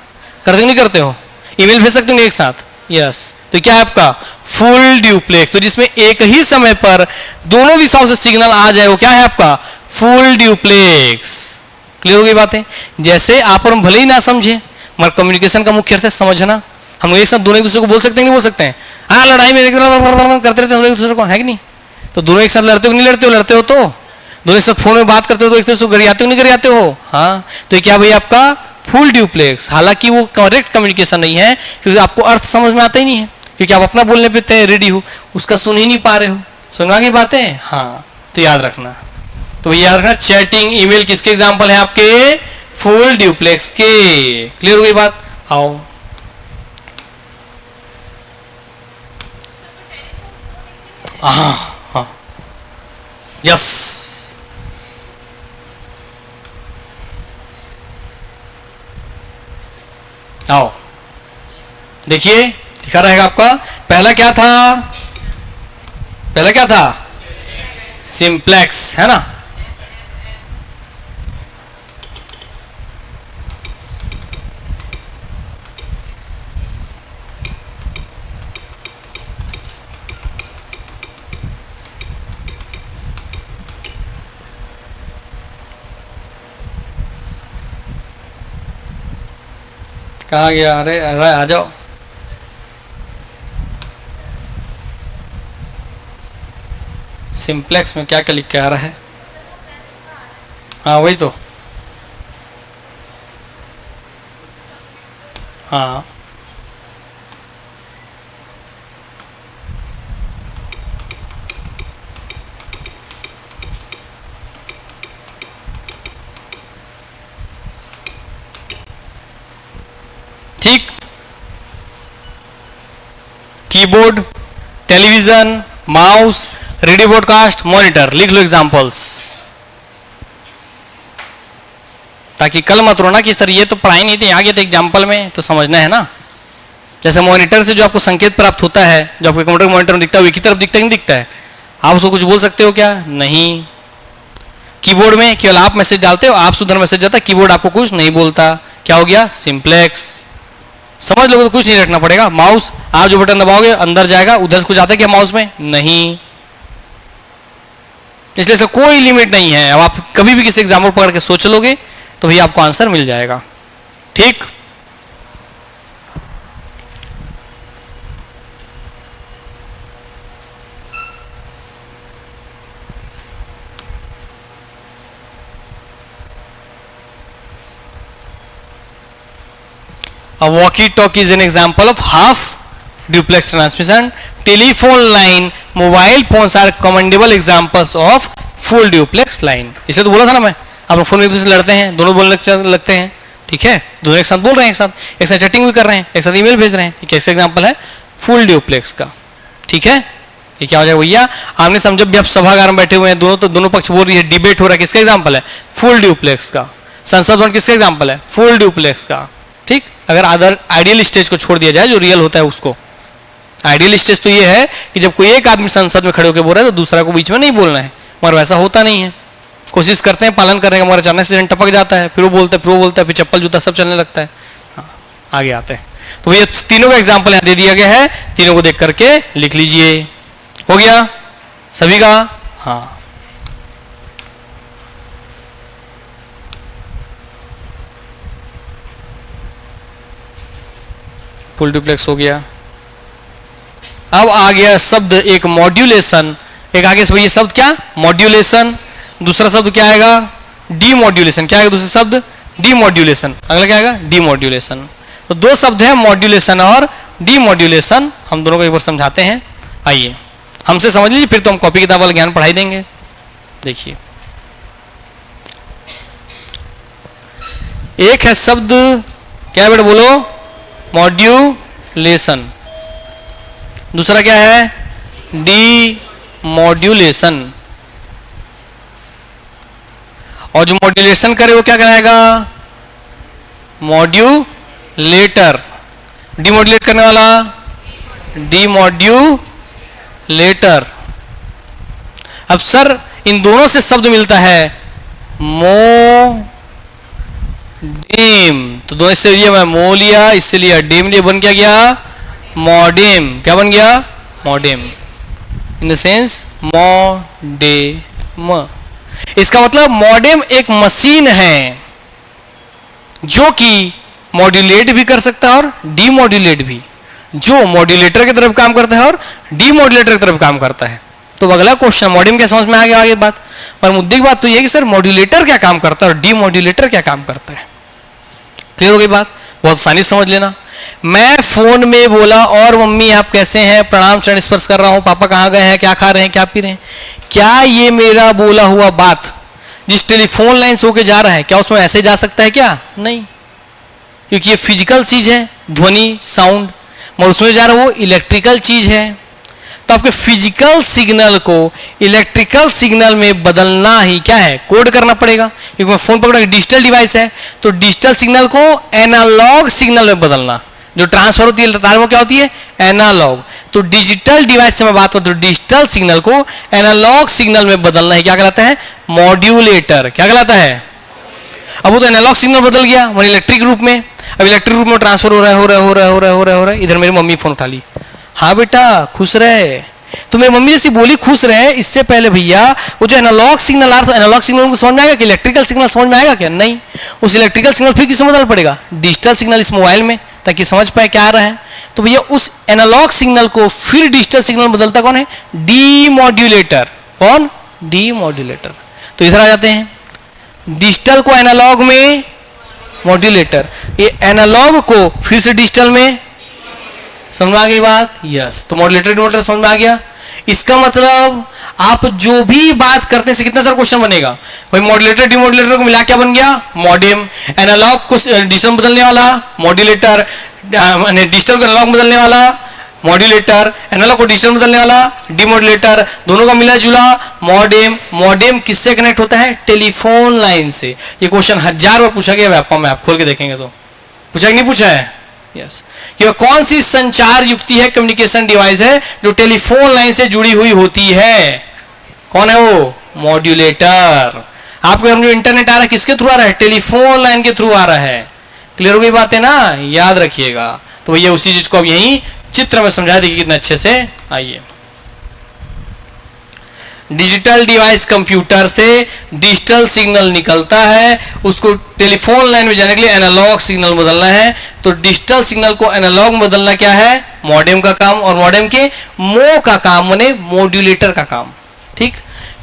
करते हो नहीं करते हो, ईमेल भेज सकते हो नहीं एक साथ, यस। तो क्या है आपका फुल ड्यूप्लेक्स। तो जिसमें एक ही समय पर दोनों दिशाओं से सिग्नल आ जाए, वो क्या है आपका फुल ड्यूप्लेक्स। क्लियर हो गई बातें। जैसे आप और हम भले ही ना समझे, मगर कम्युनिकेशन का मुख्य अर्थ है समझना। हम लोग एक साथ दोनों एक दूसरे को बोल सकते हैं, नहीं बोल सकते हैं, हाँ लड़ाई में करते रहते हैं एक दूसरे को, है कि नहीं। तो दोनों एक साथ लड़ते हो नहीं लड़ते हो, लड़ते हो तो दोनों एक साथ फोन में बात करते हो तो एक दूसरे को गरियाते हो नहीं गरियाते हो, हाँ। तो क्या भाई आपका फुल ड्यूप्लेक्स। हालांकि वो करेक्ट कम्युनिकेशन नहीं है, क्योंकि आपको अर्थ समझ में आता ही नहीं है, क्योंकि आप अपना बोलने पे रेडी हो, उसका सुन ही नहीं पा रहे हो। सुना की बातें, हाँ। तो याद रखना, तो याद रखना चैटिंग, ईमेल किसके एग्जाम्पल है आपके, फुल ड्यूप्लेक्स के। क्लियर हो गई बात? आओ हाँ, यस, आओ देखिए लिखा रहेगा आपका। पहला क्या था? पहला क्या था? सिंप्लेक्स, है ना? कहाँ गया? अरे अरे आ जाओ। सिंप्लेक्स में क्या क्या लिख के आ रहा है? हाँ वही तो, हाँ ठीक। Keyboard, television, mouse, radio broadcast, monitor, लिख लो एग्जांपल्स, ताकि कल मत रोना कि सर ये तो पढ़ाई नहीं थी, आ गया था एग्जाम्पल में, तो समझना है ना। जैसे मॉनिटर से जो आपको संकेत प्राप्त होता है, जो आपके कंप्यूटर मॉनिटर में दिखता है, वो एक ही तरफ दिखता है, नहीं दिखता है? आप उसको कुछ बोल सकते हो क्या? नहीं। कीबोर्ड में केवल आप मैसेज डालते हो, आप सुधर मैसेज जाता है, कीबोर्ड आपको कुछ नहीं बोलता। क्या हो गया? सिंप्लेक्स। समझ लोगे तो कुछ नहीं रखना पड़ेगा। माउस, आप जो बटन दबाओगे अंदर जाएगा, उधर से कुछ आता है क्या माउस में? नहीं। इसलिए से कोई लिमिट नहीं है। अब आप कभी भी किसी एग्जाम्पल पकड़ के सोच लोगे तो भी आपको आंसर मिल जाएगा। ठीक। A walkie-talkie is an example of half duplex transmission. Telephone line, mobile phones are commendable examples of full duplex line. इसलिए तो बोला था ना मैं, आप लोग फोन में एक दूसरे से लड़ते हैं, दोनों बोलने लगते हैं, ठीक है, दोनों एक साथ बोल रहे हैं, एक साथ चैटिंग भी कर रहे हैं, एक साथ ईमेल भेज रहे हैं। कैसे एग्जाम्पल है? फुल ड्यूप्लेक्स का। ठीक है, ये क्या हो जाएगा भैया? आपने समझो भी आप सभागार में बैठे हुए हैं, दोनों पक्ष बोल रही है, डिबेट हो रहा है, किसका एग्जाम्पल है? फुल ड्यूप्लेक्स का। संसद भवन किसका एग्जाम्पल है? फुल ड्यूप्लेक्स का। ठीक। अगर आइडियल स्टेज को छोड़ दिया जाए, जो रियल होता है उसको, आइडियल स्टेज तो ये है कि जब कोई एक आदमी संसद में खड़े होकर बोल रहा है तो दूसरा को बीच में नहीं बोलना है, मगर वैसा होता नहीं है। कोशिश करते हैं पालन करने का, मगर अचानक से टपक जाता है, फिर वो बोलता है, फिर वो बोलता है, फिर चप्पल जूता सब चलने लगता है। हाँ, आगे आते हैं। तो भैया तीनों का एग्जाम्पल यहाँ दे दिया गया है, तीनों को देख करके लिख लीजिए। हो गया सभी का? हाँ। फुल डुप्लेक्स हो गया। अब आ गया शब्द एक मॉड्यूलेशन। एक आगे से भैया शब्द क्या? मॉड्यूलेशन। दूसरा शब्द क्या आएगा? डीमॉड्यूलेशन। क्या आएगा दूसरा शब्द? डीमॉड्यूलेशन। अगला क्या आएगा? डीमॉड्यूलेशन। तो दो शब्द है, मॉड्यूलेशन और डीमॉड्यूलेशन। हम दोनों को एक बार समझाते हैं, आइए हमसे समझ लीजिए, फिर तो हम कॉपी किताब वाला ज्ञान पढ़ाई देंगे। देखिए, एक है शब्द, क्या बेटा बोलो? मॉड्यूलेशन। दूसरा क्या है? डीमॉड्यूलेशन। और जो मॉड्यूलेशन करे वो क्या कराएगा? मॉड्यूलेटर। डीमॉड्यूलेट करने वाला? डीमॉड्यूलेटर। अब सर इन दोनों से शब्द मिलता है मोडेम, तो दो इससे लिया मैं मो लिया, इससे लिया डेम लिया, बन क्या गया? मॉडेम। क्या बन गया? Modem. In the sense modem. इसका मतलब मॉडेम एक मशीन है जो कि मॉड्यूलेट भी कर सकता है और डीमॉड्यूलेट भी, जो मॉड्यूलेटर की तरफ काम करता है और डीमॉड्यूलेटर की तरफ काम करता है। तो अगला क्वेश्चन, मॉडेम क्या समझ में आ गया आगे बात, पर मुद्दे की बात तो यह है कि सर मॉड्यूलेटर क्या काम करता है और डीमॉड्यूलेटर क्या काम करता है। क्लियर हो गई बात? बहुत आसानी से समझ लेना। मैं फोन में बोला, और मम्मी आप कैसे हैं, प्रणाम, चरण स्पर्श कर रहा हूं, पापा कहाँ गए हैं, क्या खा रहे हैं, क्या पी रहे हैं। क्या ये मेरा बोला हुआ बात जिस टेलीफोन लाइन से होके जा रहा है, क्या उसमें ऐसे जा सकता है क्या? नहीं, क्योंकि ये फिजिकल चीज है, ध्वनि साउंड, और उसमें जा रहा है वो इलेक्ट्रिकल चीज है। तो आपके फिजिकल सिग्नल को इलेक्ट्रिकल सिग्नल में बदलना ही क्या है, कोड करना पड़ेगा। क्योंकि मैं फोन पकड़ा, डिजिटल डिवाइस है, तो डिजिटल सिग्नल को एनालॉग सिग्नल में बदलना, जो ट्रांसफर होती है वो क्या होती है, एनालॉग। तो डिजिटल डिवाइस से मैं बात करता हूं, डिजिटल सिग्नल को एनालॉग सिग्नल में बदलना ही क्या कहलाता है, मॉड्यूलेटर। क्या कहलाता है? अब वो तो एनालॉग सिग्नल बदल गया मतलब इलेक्ट्रिक रूप में, अब इलेक्ट्रिक रूप में ट्रांसफर हो रहा है। इधर मेरी मम्मी फोन उठा ली, हाँ बेटा खुश रहे, तो मेरी मम्मी जैसी बोली खुश रहे, इससे पहले भैया वो जो एनालॉग सिग्नल आ रहा था, एनालॉग सिग्नल को समझ में आएगा कि इलेक्ट्रिकल सिग्नल समझ में आएगा क्या? नहीं, उस इलेक्ट्रिकल सिग्नल फिर किसमें बदलना पड़ेगा, डिजिटल सिग्नल इस मोबाइल में, ताकि समझ पाए क्या आ रहा है। तो भैया उस एनालॉग सिग्नल को फिर डिजिटल सिग्नल बदलता कौन है, डीमॉड्यूलेटर। कौन? डीमॉड्यूलेटर। तो इधर आ जाते हैं, डिजिटल को एनालॉग में मॉड्यूलेटर, ये एनालॉग को फिर से डिजिटल में, समझ में आ गई बात? यस। तो मॉड्यूलेटर डिमॉड्यूलेटर समझ में आ गया। इसका मतलब आप जो भी बात करते हैं, कितना सारा क्वेश्चन बनेगा भाई, मॉड्यूलेटर डिमॉड्यूलेटर को मिला क्या बन गया, मॉडेम। एनालॉग को डिजिटल बदलने वाला मॉड्यूलेटर, डिजिटल को एनालॉग बदलने वाला मॉड्यूलेटर, एनालॉग को डिजिटल बदलने वाला डिमॉड्यूलेटर, दोनों का मिला जुला मॉडेम। मॉडेम किससे कनेक्ट होता है, टेलीफोन लाइन से। ये क्वेश्चन 1000 बार पूछा गया वेबकॉम में, आप खोल के देखेंगे तो पूछा कि नहीं पूछा है? यस। कि कौन सी संचार युक्ति है, कम्युनिकेशन डिवाइस है जो टेलीफोन लाइन से जुड़ी हुई होती है? कौन है वो? मॉड्यूलेटर। आपके हम जो इंटरनेट आ रहा है किसके थ्रू आ रहा है, टेलीफोन लाइन के थ्रू आ रहा है। क्लियर हो गई बात है ना, याद रखिएगा। तो भैया उसी चीज को अब यही चित्र में समझा देखिए कितना अच्छे से। आइए, डिजिटल डिवाइस कंप्यूटर से डिजिटल सिग्नल निकलता है, उसको टेलीफोन लाइन में जाने के लिए एनालॉग सिग्नल बदलना है। तो डिजिटल सिग्नल को एनालॉग में बदलना क्या है, मॉडेम का काम, और मॉडेम के मो का काम माने मॉड्यूलेटर का काम। ठीक।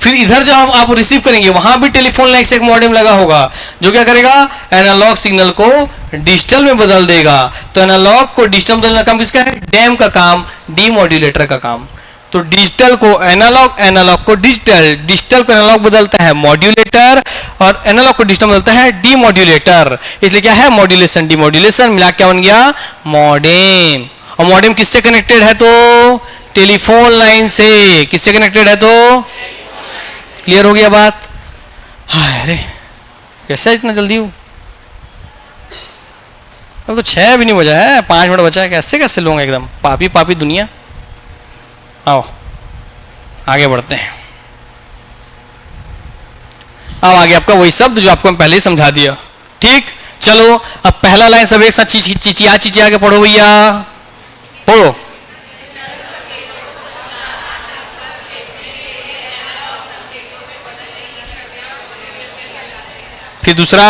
फिर इधर जब आप रिसीव करेंगे वहां भी टेलीफोन लाइन से एक मॉडेम लगा होगा जो क्या करेगा, एनालॉग सिग्नल को डिजिटल में बदल देगा। तो एनालॉग को डिजिटल में बदलना काम किसका है, डैम का काम, डीमॉड्यूलेटर का काम। तो डिजिटल को एनालॉग, एनालॉग को डिजिटल, डिजिटल को एनालॉग बदलता है मॉड्यूलेटर, और एनालॉग को डिजिटल बदलता है डीमॉड्यूलेटर। इसलिए क्या है, मॉड्यूलेशन डीमॉड्यूलेशन मिला क्या बन गया, मॉडेम। और मॉडेम किससे कनेक्टेड है, तो टेलीफोन लाइन से। किससे कनेक्टेड है, तो क्लियर हो गया बात? हाय अरे कैसे इतना जल्दी हूं, अब तो 6 भी नहीं बजा है, 5 मिनट बचा है, कैसे कैसे लोग एकदम पापी पापी दुनिया। आओ आगे बढ़ते हैं। अब आगे आपका वही शब्द जो आपको हम पहले ही समझा दिया। ठीक, चलो अब पहला लाइन सब एक साथ चिचिया के पढ़ो भैया, पढ़ो। फिर दूसरा,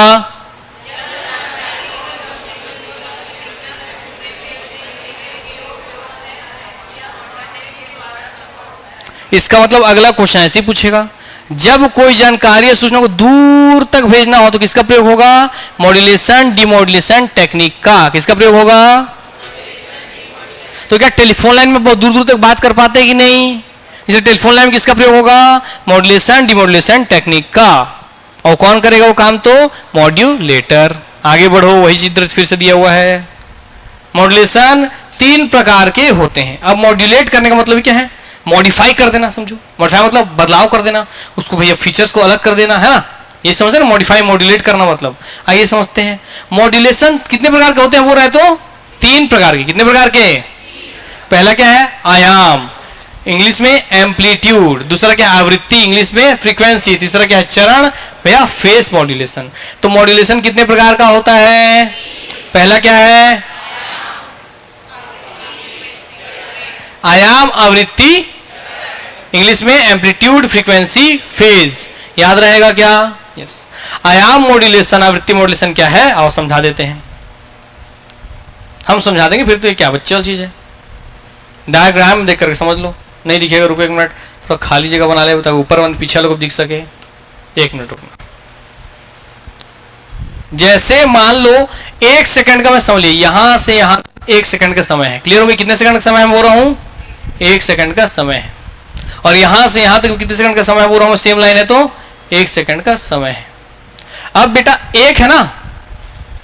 इसका मतलब अगला क्वेश्चन ऐसे ही पूछेगा, जब कोई जानकारी या सूचना को दूर तक भेजना हो तो किसका प्रयोग होगा, मॉड्यूलेशन डीमॉड्यूलेशन टेक्निक का। किसका प्रयोग होगा, तो क्या टेलीफोन लाइन में बहुत दूर दूर तक बात कर पाते हैं कि नहीं, इसलिए टेलीफोन लाइन में किसका प्रयोग होगा, मॉड्यूलेशन डीमॉड्यूलेशन टेक्निक का। और कौन करेगा वो काम, तो मॉड्यूलेटर। आगे बढ़ो, वही चित्र फिर से दिया हुआ है। मॉड्यूलेशन 3 प्रकार के होते हैं। अब मॉड्यूलेट करने का मतलब क्या है, मॉडिफाई कर देना, समझो। मॉडिफाई मतलब बदलाव कर देना, उसको भैया फीचर्स को अलग कर देना, है ना, ये समझे ना, मॉडिफाई मॉड्यूलेट करना मतलब। आइए समझते हैं, मॉड्यूलेशन कितने प्रकार के होते हैं, वो रहे तो 3 प्रकार के। कितने प्रकार के, पहला क्या है, आयाम, इंग्लिश में एम्पलीट्यूड। दूसरा क्या है, आवृत्ति, इंग्लिश में फ्रीक्वेंसी। तीसरा क्या है, चरण भैया फेस मॉड्यूलेशन। तो मॉड्यूलेशन कितने प्रकार का होता है, पहला क्या है, आयाम, आवृत्ति, इंग्लिश में एम्पलीट्यूड, फ्रीक्वेंसी, फेज। याद रहेगा क्या, यस। आयाम मॉड्यूलेशन, आवृत्ति मॉड्यूलेशन क्या है, आओ समझा देते हैं। हम समझा देंगे, फिर तो ये क्या बच्चे वाली चीज है। डायग्राम देख करके समझ लो, नहीं दिखेगा रुको 1 मिनट, थोड़ा खाली जगह बना ले ताकि ऊपर वाले पीछे लोग दिख सके। 1 मिनट रुकना। जैसे मान लो 1 सेकंड का मैं समझ लिया, यहां से यहां 1 सेकंड का समय है। क्लियर हो गया, कितने सेकंड का समय मैं बोल रहा हूं, 1 सेकंड का समय है। और यहां से यहां तक कितने सेकंड का समय बोल रहा हूं, सेम लाइन है तो 1 सेकंड का समय है। अब बेटा एक है ना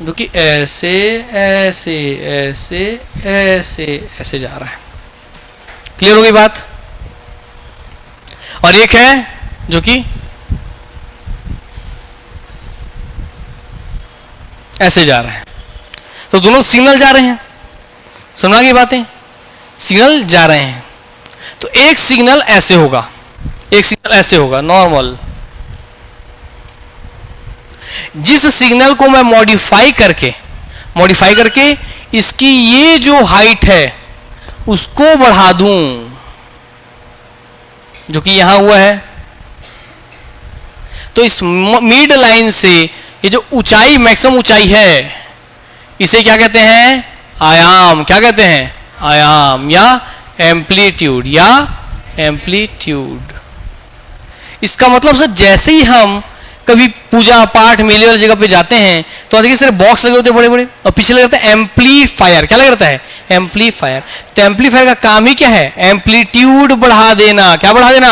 जो कि ऐसे ऐसे ऐसे ऐसे ऐसे जा रहा है, क्लियर हो गई बात। और एक है जो कि ऐसे जा रहा है, तो दोनों सिग्नल जा रहे हैं, समझा की बातें, सिग्नल जा रहे हैं। तो एक सिग्नल ऐसे होगा, एक सिग्नल ऐसे होगा नॉर्मल। जिस सिग्नल को मैं मॉडिफाई करके इसकी ये जो हाइट है उसको बढ़ा दूं, जो कि यहां हुआ है, तो इस मिड लाइन से ये जो ऊंचाई, मैक्सिमम ऊंचाई है, इसे क्या कहते हैं? आयाम। क्या कहते हैं? आयाम या एम्पलीट्यूड, या एम्पलीट्यूड। इसका मतलब सर जैसे ही हम कभी पूजा पाठ मेले वाली जगह पे जाते हैं तो देखिए सिर्फ बॉक्स लगे होते हैं बड़े बड़े, और पीछे लगे होते हैं एम्पलीफायर। क्या लगा रहता है? एम्पलीफायर। तो एम्पलीफायर का काम ही क्या है? एम्पलीट्यूड बढ़ा देना। क्या बढ़ा देना?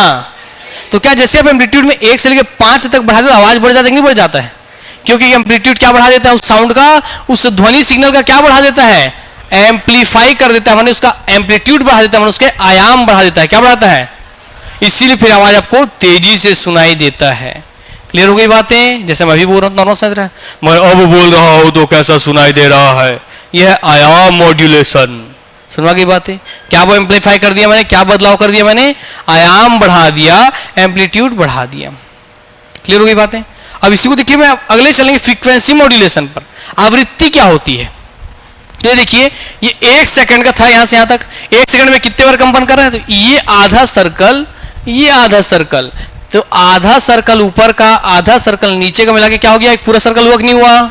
तो क्या जैसे आप एम्पलीट्यूड में 1 से लेकर 5 तक बढ़ा दो, आवाज बढ़ जाता है कि नहीं बढ़ जाता है? क्योंकि एम्पलीट्यूड क्या बढ़ा देता है? उस साउंड का, उस ध्वनि सिग्नल का क्या बढ़ा देता है? एम्पलीफाई कर देता है, माने उसका एम्पलीट्यूड बढ़ा देता है, माने उसके आयाम बढ़ा देता है। क्या बढ़ाता है? इसीलिए फिर आवाज आपको तेजी से सुनाई देता है। क्लियर हो गई बातें? जैसे मैं अभी बोल रहा हूँ नॉर्मल समझ रहा है, मैं अब बोल रहा हूँ तो कैसा सुनाई दे रहा है, यह आयाम मॉड्यूलेशन। सुनवा गई बातें? क्या वो एम्पलीफाई कर दिया मैंने, क्या बदलाव कर दिया मैंने? आयाम बढ़ा दिया, एम्पलीट्यूड बढ़ा दिया। क्लियर हो गई बातें? अब इसी को देखिए, मैं अगले चलेंगे फ्रीक्वेंसी मॉड्यूलेशन पर। आवृत्ति क्या होती है? ये देखिए, ये 1 सेकंड का था यहां से यहां तक, 1 सेकंड में कितने बार कंपन कर रहा है? तो ये आधा सर्कल, ये आधा सर्कल, तो आधा सर्कल ऊपर का, आधा सर्कल नीचे का मिला के क्या हो गया? एक पूरा सर्कल हुआ कि नहीं हुआ?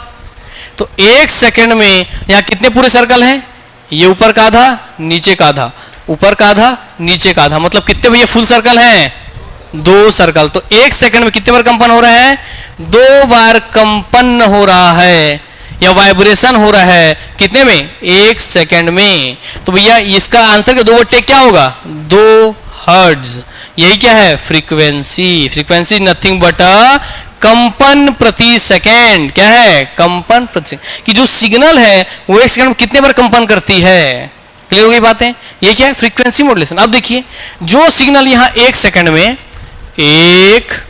तो 1 सेकंड में यहां कितने पूरे सर्कल हैं? ये ऊपर का आधा, नीचे का आधा, ऊपर का आधा, नीचे का आधा, मतलब कितने भैया फुल सर्कल हैं? 2 सर्कल। तो 1 सेकंड में कितने बार कंपन हो रहे हैं? 2 बार कंपन हो रहा है या वाइब्रेशन हो रहा है। कितने में? 1 सेकंड में। तो भैया इसका आंसर का 2 बट्टे क्या होगा? 2 हर्ट्ज। यही क्या है? फ्रीक्वेंसी। फ्रीक्वेंसी नथिंग बट अ कंपन प्रति सेकेंड। क्या है? कंपन प्रति सेकेंड। कि जो सिग्नल है वो 1 सेकंड में कितने बार कंपन करती है। क्लियर हो गई बातें? ये क्या है? Frequency modulation. अब देखिए, जो सिग्नल यहां 1 सेकंड में 1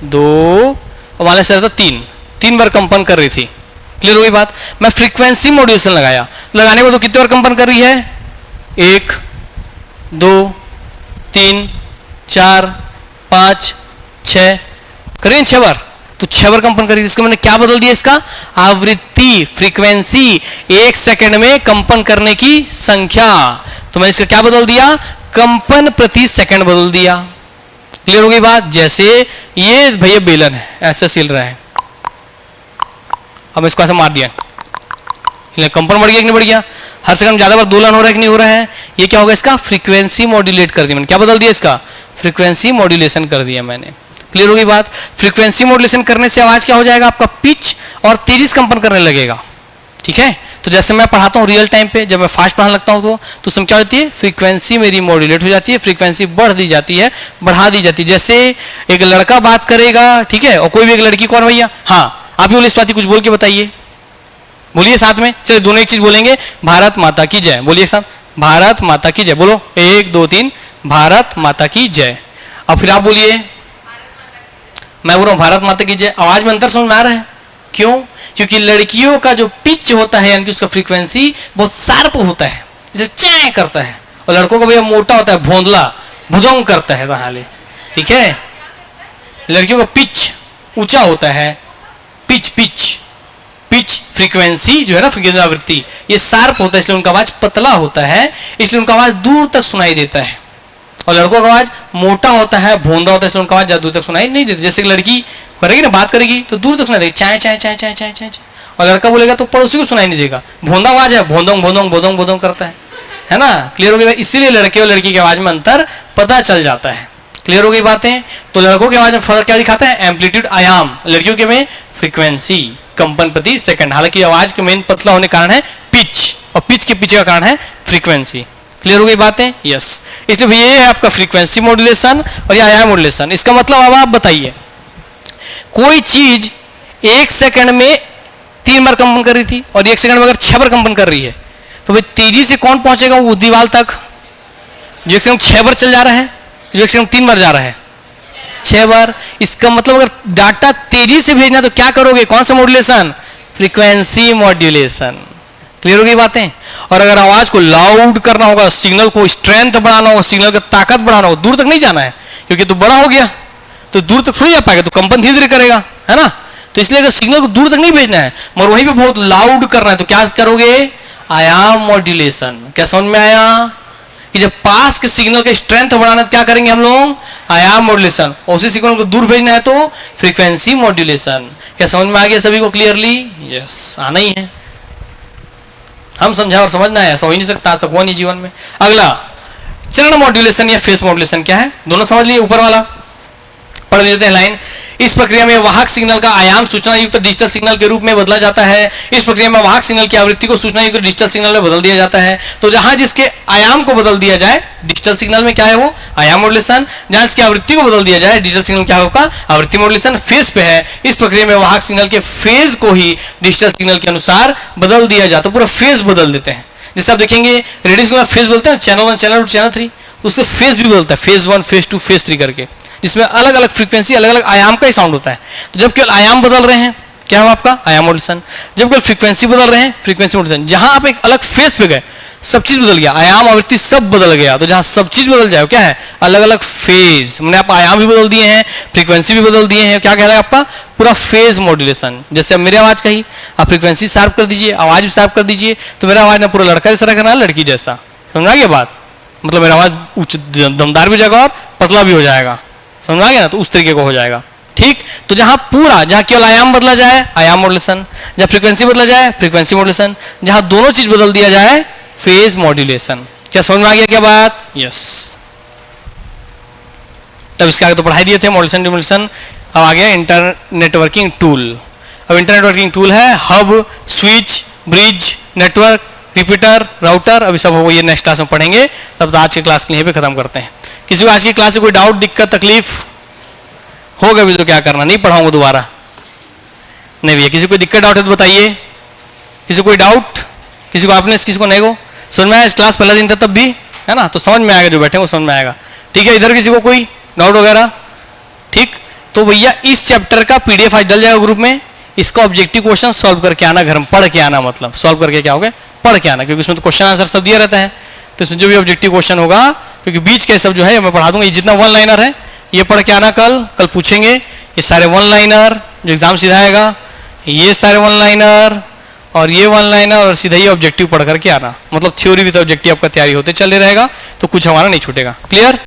2 और मान लें 3 बार कंपन कर रही थी। क्लियर हो गई बात? मैं फ्रीक्वेंसी मॉड्यूलेशन लगाया, लगाने में तो कितने बार कंपन कर रही है? 1 2 3 4 5 6 करें 6 बार, तो 6 बार कंपन करी। इसको मैंने क्या बदल दिया? इसका आवृत्ति, फ्रीक्वेंसी, 1 सेकंड में कंपन करने की संख्या। तो मैंने इसका क्या बदल दिया? कंपन प्रति सेकंड बदल दिया। क्लियर हो गई बात? जैसे ये भैया बेलन है, ऐसे सिल रहा है, अब इसको ऐसे मार दिया, कंपन बढ़ गया कि नहीं बढ़ गया? हर सेकंड ज्यादा बार दोलन हो रहा है कि नहीं हो रहा है? ये क्या होगा? इसका फ्रीक्वेंसी मॉड्यूलेट कर दिया मैंने। क्या बदल दिया? इसका फ्रीक्वेंसी मॉड्यूलेशन कर दिया मैंने। क्लियर हो गई बात? फ्रीक्वेंसी मॉड्यूलेशन करने से आवाज क्या हो जाएगा? आपका पिच और तेजी से कंपन करने लगेगा। ठीक है? तो जैसे मैं पढ़ाता हूँ रियल टाइम पे, जब मैं फास्ट पढ़ाने लगता हूँ तो उसमें क्या होती है? फ्रीक्वेंसी मेरी मॉड्यूलेट हो जाती है, फ्रीक्वेंसी बढ़ दी जाती है, बढ़ा दी जाती है। जैसे एक लड़का बात करेगा, ठीक है, और कोई भी एक लड़की, कौन भैया? हाँ, आप भी बोलिए स्वाति, कुछ बोल के बताइए, बोलिए साथ में। चलिए दोनों एक चीज बोलेंगे, भारत माता की जय। बोलिए साथ, भारत माता की जय। बोलो 1 2 3, भारत माता की जय। अब फिर आप बोलिए, मैं बोल रहा हूँ भारत माता की जय। आवाज में अंतर समझ में आ रहा है? क्यों? क्योंकि लड़कियों का जो पिच होता है, यानी कि उसका फ्रीक्वेंसी बहुत शार्प होता है, जैसे चैं करता है, और लड़कों का भैया मोटा होता है, भोंदला, भुजंग करता है वहां। ठीक है? लड़कियों का पिच ऊंचा होता है, पिच पिच पिच फ्रीक्वेंसी जो है ना, फ्रीक्वेंसी आवृत्ति, ये शार्प होता है, इसलिए उनका आवाज पतला होता है, इसलिए उनका आवाज दूर तक सुनाई देता है। और लड़कों का आवाज मोटा होता है, भोंदा होता है, इसलिए उनका आवाज ज्यादा दूर तक सुनाई नहीं देती। जैसे लड़की करेगी ना, बात करेगी तो दूर तक सुनाई देगी, चाय चाय चाय चाय चाय चाय, और लड़का बोलेगा तो पड़ोसी को सुनाई नहीं देगा। भोंदा आवाज है, भोंदोंग भोंदोंग भोंदोंग भोंदोंग करता है ना? क्लियर हो गई? इसीलिए लड़के और लड़की की आवाज में अंतर पता चल जाता है। क्लियर हो गई बातें? तो लड़कों की आवाज में फर्क क्या दिखाता है? एम्पलीट्यूड, आयाम। लड़कियों के में फ्रीक्वेंसी, कंपन प्रति सेकंड। हालांकि आवाज के मेन पतला होने का कारण है पिच, और पिच के पीछे का कारण है फ्रीक्वेंसी। क्लियर हो गई बातें? यस। इसलिए ये है आपका फ्रीक्वेंसी मॉड्यूलेशन और ये आयाम मॉड्यूलेशन। इसका मतलब अब आप बताइए कोई चीज 1 सेकंड में 3 बार कंपन कर रही थी और 1 सेकंड में अगर 6 बार कंपन कर रही है, तो भाई तेजी से कौन पहुंचेगा उस दीवार तक? जो 1 सेकंड 6 बार चल जा रहा है, जो 1 सेकंड 3 बार जा रहा है, 6 बार। इसका मतलब अगर डाटा तेजी से भेजना तो क्या करोगे? कौन सा मॉड्यूलेशन? Frequency modulation. क्लियर हो गई बातें? और अगर आवाज को लाउड करना होगा, सिग्नल को स्ट्रेंथ बढ़ाना होगा, सिग्नल की ताकत बढ़ाना होगा, दूर तक नहीं जाना है, क्योंकि तो बड़ा हो गया तो दूर तक थोड़ी जा पाएगा, तो कंपन धीरे धीरे करेगा, है ना? तो इसलिए अगर सिग्नल को दूर तक नहीं भेजना है मगर वहीं पे बहुत लाउड करना है, तो क्या करोगे? आयाम मॉड्यूलेशन। क्या समझ में आया? कि जब पास के सिग्नल का स्ट्रेंथ बढ़ाना है, क्या करेंगे हम लोग? आयाम मॉड्यूलेशन। और उसी सिग्नल को दूर भेजना है तो फ्रीक्वेंसी मॉड्यूलेशन। क्या समझ में आ गया सभी को क्लियरली? यस, आना ही है। हम समझा और समझना है, ऐसा हो ही नहीं सकता, आज तक हुआ नहीं जीवन में। अगला चरण मॉड्यूलेशन या फेस मॉड्यूलेशन क्या है? दोनों समझ लिए? ऊपर वाला पढ़ लेते हैं लाइन। इस प्रक्रिया में वाहक सिग्नल का आयाम सूचना युक्त डिजिटल सिग्नल के रूप में बदला जाता है। इस प्रक्रिया में वाहक सिग्नल की आवृत्ति को सूचना युक्त डिजिटल सिग्नल में बदल दिया जाता है। तो जहां जिसके आयाम को बदल दिया जाए डिजिटल सिग्नल में क्या है वो? आयाम मॉड्यूलेशन। जहां इसकी आवृत्ति को बदल दिया जाए डिजिटल सिग्नल क्या होगा? आवृत्ति मॉड्यूलेशन। फेज पे है, इस प्रक्रिया में वाहक सिग्नल के फेज को ही डिजिटल सिग्नल के अनुसार बदल दिया जाता है। पूरा फेज बदल देते हैं। जैसे आप देखेंगे रेडियो सिग्नल फेज बोलते हैं, चैनल 1, चैनल 2, चैनल 3, तो उससे फेज भी बदलता है, फेज 1, फेज 2, फेज 3 करके, जिसमें अलग अलग फ्रीक्वेंसी, अलग अलग आयाम का ही साउंड होता है। तो जब केवल आयाम बदल रहे हैं क्या हुआ आपका? आयाम मॉड्यूलेशन। जब केवल फ्रीक्वेंसी बदल रहे हैं फ्रीक्वेंसी मॉड्यूलेशन। जहां आप एक अलग फेज पे गए सब चीज बदल गया, आयाम आवृत्ति सब बदल गया। तो जहां सब चीज बदल जाए क्या है? अलग अलग फेज। मैंने आप आयाम भी बदल दिए हैं, फ्रीक्वेंसी भी बदल दिए हैं, क्या कह रहा है आपका? पूरा फेज मॉड्यूलेशन। जैसे अब मेरी आवाज का ही आप फ्रीक्वेंसी शार्प कर दीजिए, आवाज भी शार्प कर दीजिए, तो मेरा आवाज ना पूरा लड़का जैसा रखना है लड़की जैसा। समझ आ गया बात? मतलब मेरा आवाज उच्च दमदार भी हो जाएगा और पतला भी हो जाएगा। समझ आ गया ना? तो उस तरीके को हो जाएगा। ठीक, तो जहां पूरा, जहां केवल आयाम बदला जाए आयाम मॉड्यूलेशन, जहां फ्रीक्वेंसी बदला जाए फ्रीक्वेंसी मॉड्यूलेशन, जहां दोनों चीज बदल दिया जाए फेज मॉड्यूलेशन। क्या समझ में आ गया क्या बात? यस। तब इसके आगे तो पढ़ाई दिए थे मॉड्यूलेशन डिमोड्यूलेशन। अब आ गया इंटर नेटवर्किंग टूल। अब इंटर नेटवर्किंग टूल है hub, switch, bridge, network, repeater, router. अभी सब वो ये नेक्स्ट क्लास में पढ़ेंगे। तब तो आज की क्लास के लिए खत्म करते हैं। किसी को आज की क्लास से कोई डाउट, दिक्कत, तकलीफ होगा भी तो क्या करना? नहीं पढ़ाऊंगा दोबारा? नहीं भैया, किसी को दिक्कत डाउट है तो बताइए। किसी को कोई डाउट? किसी को आपने किसी को नहीं को समझ में आया? इस क्लास पहला दिन था तब भी, है ना? तो समझ में आएगा, जो बैठे वो समझ में आएगा। ठीक है, इधर किसी को कोई डाउट वगैरह? ठीक, तो भैया इस चैप्टर का पीडीएफ आज डल जाएगा ग्रुप में। इसका ऑब्जेक्टिव क्वेश्चन सॉल्व करके आना, घर में पढ़ के आना, मतलब सॉल्व करके क्या होगा? पढ़ के आना, क्योंकि उसमें तो क्वेश्चन आंसर सब दिया रहता है। तो इसमें जो भी ऑब्जेक्टिव क्वेश्चन होगा, क्योंकि बीच के सब जो है मैं पढ़ा दूंगा। ये जितना 1 लाइनर है ये पढ़ के आना। कल पूछेंगे ये सारे 1 लाइनर जो एग्जाम सीधा आएगा, ये सारे 1 लाइनर और ये 1 लाइनर, और सीधा ही ऑब्जेक्टिव पढ़ करके आना। मतलब थ्योरी विद ऑब्जेक्टिव आपका तैयारी होते चले रहेगा, तो कुछ हमारा नहीं छूटेगा। क्लियर?